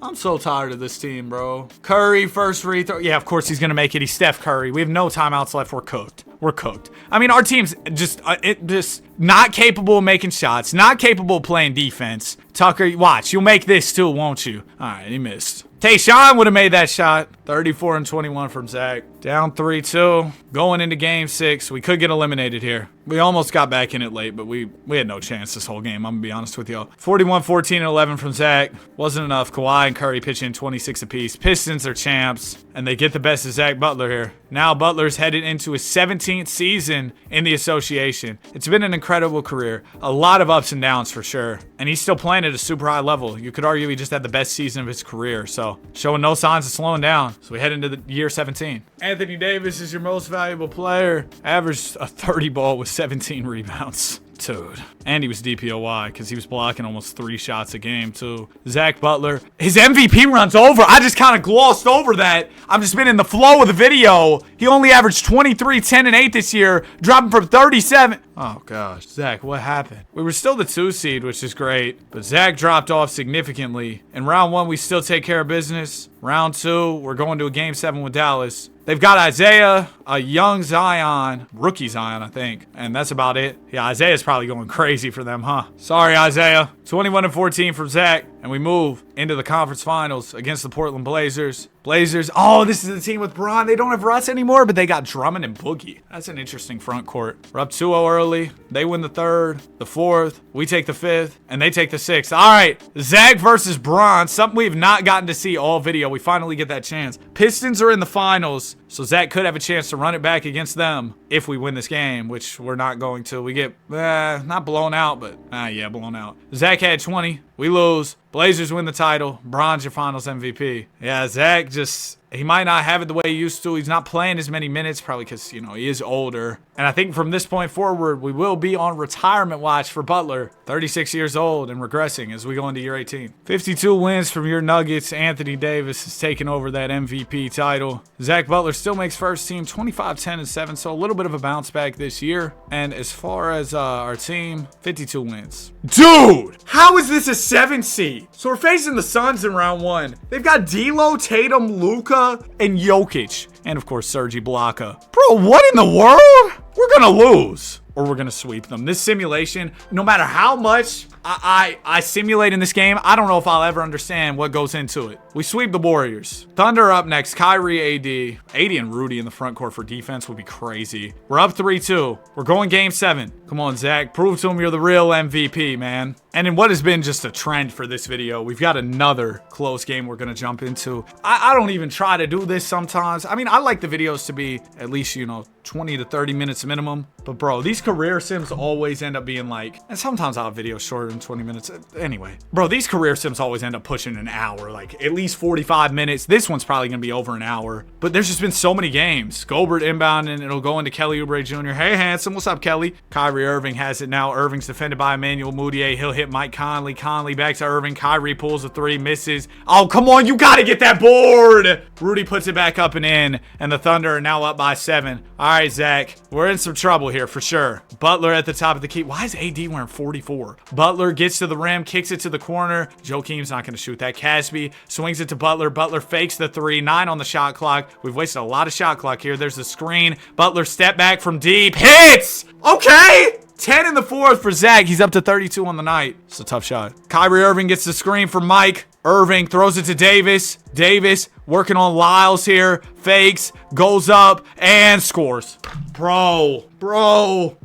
Speaker 1: I'm so tired of this team, bro. Curry, first free throw. Yeah, of course he's going to make it. He's Steph Curry. We have no timeouts left. We're cooked. We're cooked. I mean, our team's just not capable of making shots, not capable of playing defense. Tucker, watch. You'll make this too, won't you? All right, he missed. Tayshaun would have made that shot. 34 and 21 from Zach. Down 3-2. Going into game 6. We could get eliminated here. We almost got back in it late, but we had no chance this whole game. I'm going to be honest with y'all. 41, 14, and 11 from Zach. Wasn't enough. Kawhi and Curry pitch in 26 apiece. Pistons are champs, and they get the best of Zach Butler here. Now Butler's headed into his 17th season in the association. It's been an incredible career. A lot of ups and downs for sure. And he's still playing at a super high level. You could argue he just had the best season of his career. So showing no signs of slowing down. So we head into the year 17. Anthony Davis is your most valuable player. Averaged a 30 ball with 17 rebounds. Dude. And he was DPOY because he was blocking almost 3 shots a game too. Zach Butler. His MVP run's over. I just kind of glossed over that. I've just been in the flow of the video. He only averaged 23, 10, and 8 this year. Dropping from 37. Oh gosh. Zach, what happened? We were still the 2 seed, which is great. But Zach dropped off significantly. In round 1, we still take care of business. Round 2, we're going to a game 7 with Dallas. They've got Isaiah, a young Zion, rookie Zion, I think. And that's about it. Yeah, Isaiah's probably going crazy for them, huh? Sorry, Isaiah. 21 and 14 from Zach. And we move into the conference finals against the Portland Blazers. Blazers, oh, this is the team with Bron. They don't have Russ anymore, but they got Drummond and Boogie. That's an interesting front court. We're up 2-0 early. They win the 3rd, the 4th. We take the 5th, and they take the 6th. All right, Zach versus Bron. Something we've not gotten to see all video. We finally get that chance. Pistons are in the finals, so Zach could have a chance to run it back against them if we win this game, which we're not going to. We get, not blown out, but, yeah, blown out. Zach had 20. We lose. Blazers win the title. Bron's your finals MVP. Yeah, Zach just, he might not have it the way he used to. He's not playing as many minutes, probably because, he is older. And I think from this point forward, we will be on retirement watch for Butler. 36 years old and regressing as we go into year 18. 52 wins from your Nuggets. Anthony Davis is taking over that MVP title. Zach Butler still makes first team 25, 10, and 7. So a little bit of a bounce back this year. And as far as our team, 52 wins. Dude, how is this a 7 seed? So we're facing the Suns in round 1. They've got D'Lo, Tatum, Luka, and Jokic. And of course, Serge Ibaka. Bro, what in the world? We're gonna lose. Or we're gonna sweep them. This simulation, no matter how much I simulate in this game, I don't know if I'll ever understand what goes into it. We sweep the Warriors. Thunder up next. Kyrie, AD and Rudy in the front court for defense would be crazy. We're up 3-2. We're going game 7. Come on, Zach. Prove to him you're the real MVP, man. And in what has been just a trend for this video, we've got another close game we're going to jump into. I don't even try to do this sometimes. I mean, I like the videos to be at least, 20 to 30 minutes minimum. But bro, these career sims always end up being like, and sometimes I'll have videos shorter than 20 minutes. Anyway, bro, these career sims always end up pushing an hour, like at least 45 minutes. This one's probably going to be over an hour. But there's just been so many games. Gobert inbound and it'll go into Kelly Oubre Jr. Hey, handsome. What's up, Kelly? Kyrie Irving has it now. Irving's defended by Emmanuel Mudiay. He'll hit Mike Conley. Conley back to Irving. Kyrie pulls a 3, misses. Oh, come on. You got to get that board. Rudy puts it back up and in. And the Thunder are now up by 7. All right, Zach. We're in some trouble here for sure. Butler at the top of the key. Why is AD wearing 44? Butler gets to the rim, kicks it to the corner. Joakim's not going to shoot that. Casby swings it to Butler. Butler fakes the 3. 9 on the shot clock. We've wasted a lot of shot clock here. There's the screen. Butler step back from deep. Hits! Okay! 10 in the fourth for Zach. He's up to 32 on the night. It's a tough shot. Kyrie Irving gets the screen for Mike. Irving throws it to Davis. Davis working on Lyles here. Fakes, goes up, and scores. Bro.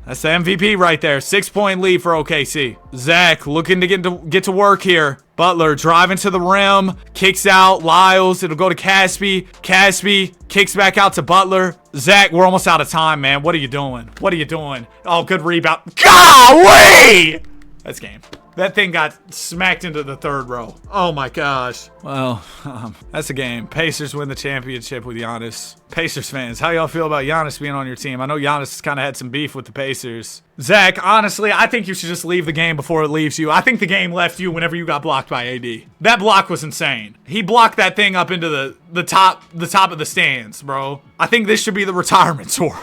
Speaker 1: That's the MVP right there. 6-point lead for OKC. Zach looking to get to work here. Butler driving to the rim. Kicks out. Lyles. It'll go to Casby. Casby kicks back out to Butler. Zach, we're almost out of time, man. What are you doing? Oh, good rebound. Golly! That's game. That thing got smacked into the third row. Oh my gosh. Well, that's a game. Pacers win the championship with Giannis. Pacers fans, how y'all feel about Giannis being on your team? I know Giannis kind of had some beef with the Pacers. Zach, honestly, I think you should just leave the game before it leaves you. I think the game left you whenever you got blocked by AD. That block was insane. He blocked that thing up into the top of the stands, bro. I think this should be the retirement tour.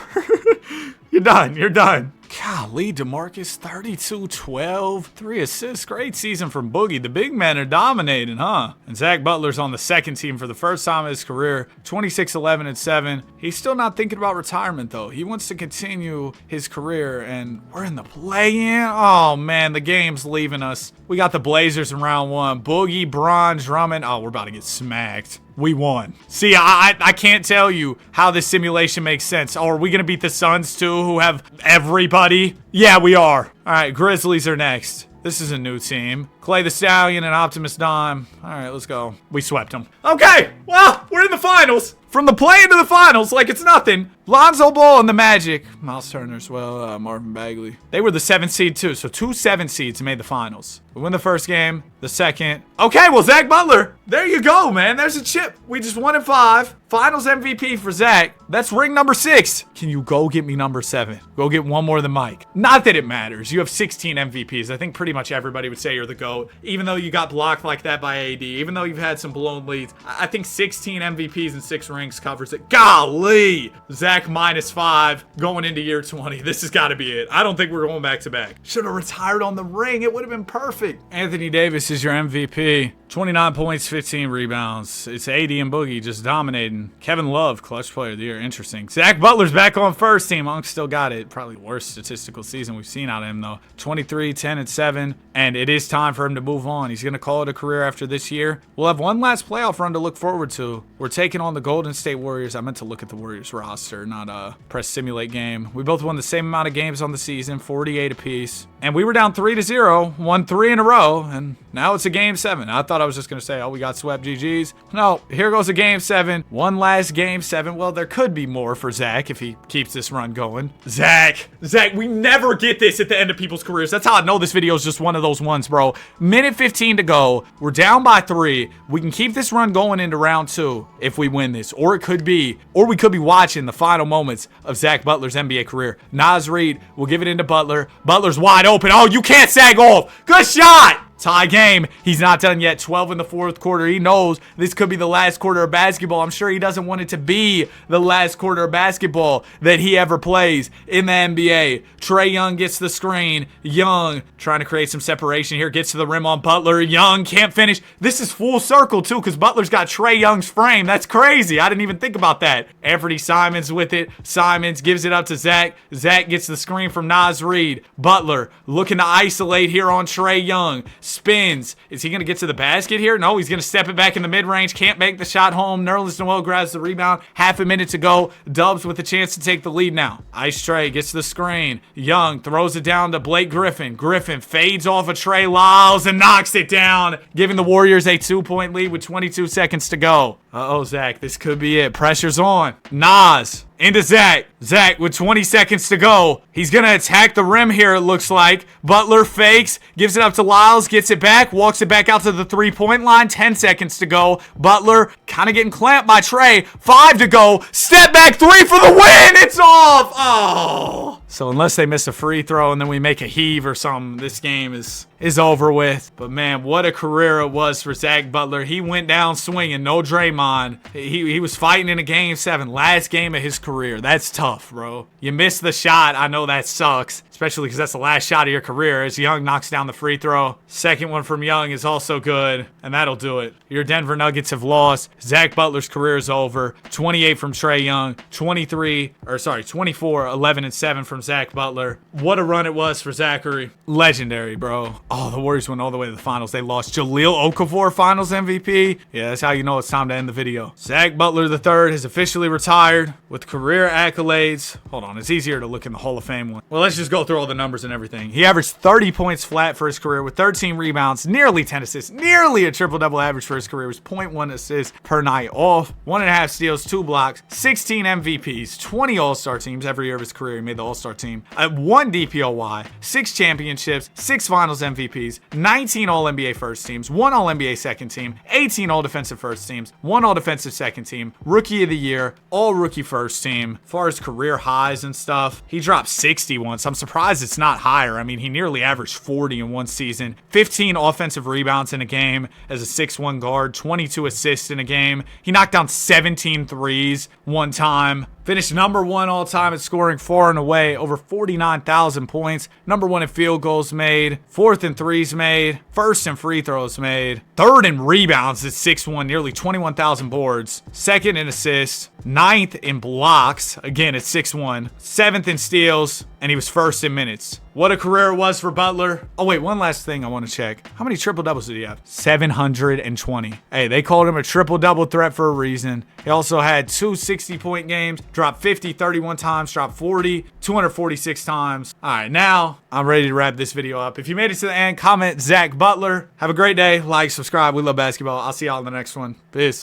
Speaker 1: You're done. Golly, DeMarcus, 32-12, 3 assists. Great season from Boogie. The big men are dominating, huh? And Zach Butler's on the second team for the first time in his career, 26-11-7. He's still not thinking about retirement, though. He wants to continue his career, and we're in the play-in. Oh, man, the game's leaving us. We got the Blazers in round 1. Boogie, Bron, Drummond. Oh, we're about to get smacked. We won. See, I can't tell you how this simulation makes sense. Oh, are we going to beat the Suns, too, who have everybody? Yeah, we are. All right, Grizzlies are next. This is a new team. Clay the Stallion and Optimus Dime. All right, let's go. We swept them. Okay, well, we're in the finals. From the play into the finals, like it's nothing. Lonzo Ball and the Magic. Miles Turner as well, Marvin Bagley. They were the 7th seed too, so 2 7 seeds made the finals. We win the first game, the second. Okay, well, Zach Butler, there you go, man. There's a chip. We just won in 5. Finals MVP for Zach. That's ring number 6. Can you go get me number 7? Go get one more than Mike. Not that it matters. You have 16 MVPs. I think pretty much everybody would say you're the GOAT. Even though you got blocked like that by AD, even though you've had some blown leads, I think 16 MVPs and 6 rings covers it. Golly! Zach -5 going into year 20. This has got to be it. I don't think we're going back to back. Should have retired on the ring. It would have been perfect. Anthony Davis is your MVP. 29 points, 15 rebounds. It's AD and Boogie just dominating. Kevin Love, clutch player of the year. Interesting. Zach Butler's back on first team. Unk still got it. Probably the worst statistical season we've seen out of him, though. 23, 10, and 7. And it is time for him to move on. He's going to call it a career after this year. We'll have one last playoff run to look forward to. We're taking on the Golden State Warriors. I meant to look at the Warriors roster, not press simulate game. We both won the same amount of games on the season, 48 apiece. And we were down 3-0, won 3 in a row, and now it's a game 7. I thought I was just going to say, oh, we got swept, GG's. No, here goes a game 7. One last game 7. Well, there could be more for Zach if he keeps this run going. Zach, we never get this at the end of people's careers. That's how I know this video is just one of those ones, bro. Minute 15 to go. We're down by 3. We can keep this run going into round 2 if we win this. Or we could be watching the final moments of Zach Butler's NBA career. Naz Reid will give it into Butler. Butler's wide open. Oh, you can't sag off. Good shot. Tie game. He's not done yet. 12 in the fourth quarter. He knows this could be the last quarter of basketball. I'm sure he doesn't want it to be the last quarter of basketball that he ever plays in the NBA. Trae Young gets the screen. Young trying to create some separation here. Gets to the rim on Butler. Young can't finish. This is full circle too because Butler's got Trae Young's frame. That's crazy. I didn't even think about that. Anthony Simons with it. Simons gives it up to Zach. Zach gets the screen from Naz Reid. Butler looking to isolate here on Trae Young. Spins. Is he going to get to the basket here? No, he's going to step it back in the mid-range. Can't make the shot home. Nerlens Noel grabs the rebound. Half a minute to go. Dubs with a chance to take the lead now. Ice Trae gets the screen. Young throws it down to Blake Griffin. Griffin fades off of Trey Lyles and knocks it down, giving the Warriors a 2-point lead with 22 seconds to go. Uh-oh, Zach. This could be it. Pressure's on. Nas into Zach. Zach with 20 seconds to go. He's going to attack the rim here, it looks like. Butler fakes, gives it up to Lyles, gets it back, walks it back out to the three-point line. 10 seconds to go. Butler kind of getting clamped by Trae. 5 to go. Step back 3 for the win. It's off. Oh. So unless they miss a free throw and then we make a heave or something, this game is is over with. But man, what a career it was for Zach Butler. He went down swinging, no Draymond. He was fighting in a game 7, last game of his career. That's tough, bro. You missed the shot. I know that sucks, especially because that's the last shot of your career as Young knocks down the free throw. Second one from Young is also good, and that'll do it. Your Denver Nuggets have lost. Zach Butler's career is over. 28 from Trae Young, 24, 11, and 7 from Zach Butler. What a run it was for Zachary. Legendary, bro. Oh, the Warriors went all the way to the finals. They lost. Jahlil Okafor finals MVP. Yeah, that's how you know it's time to end the video. Zach Butler III has officially retired with career accolades. Hold on, it's easier to look in the Hall of Fame one. Well, let's just go through all the numbers and everything. He averaged 30 points flat for his career with 13 rebounds, nearly 10 assists, nearly a triple-double average for his career. It was 0.1 assists per night off, 1.5 steals, 2 blocks, 16 MVPs, 20 All-Star teams every year of his career. He made the All-Star team. 1 DPOY, 6 championships, 6 finals MVPs, 19 All-NBA first teams, 1 All-NBA second team, 18 All-Defensive first teams, 1 All-Defensive second team, Rookie of the Year, All-Rookie first team. As far as career highs and stuff, he dropped 60 once. I'm surprised it's not higher. I mean, he nearly averaged 40 in one season. 15 offensive rebounds in a game as a 6'1 guard, 22 assists in a game. He knocked down 17 threes one time. Finished number 1 all time at scoring far and away, over 49,000 points. Number 1 in field goals made, 4th in threes made, 1st in free throws made, 3rd in rebounds at 6'1, nearly 21,000 boards, 2nd in assists, 9th in blocks, again at 6'1, 7th in steals, and he was 1st in minutes. What a career it was for Butler. Oh wait, one last thing I want to check. How many triple doubles did he have? 720. Hey, they called him a triple double threat for a reason. He also had 2 60-point games, dropped 50 31 times, dropped 40 246 times. All right, now I'm ready to wrap this video up. If you made it to the end, comment Zach Butler. Have a great day. Like, subscribe. We love basketball. I'll see y'all in the next one. Peace.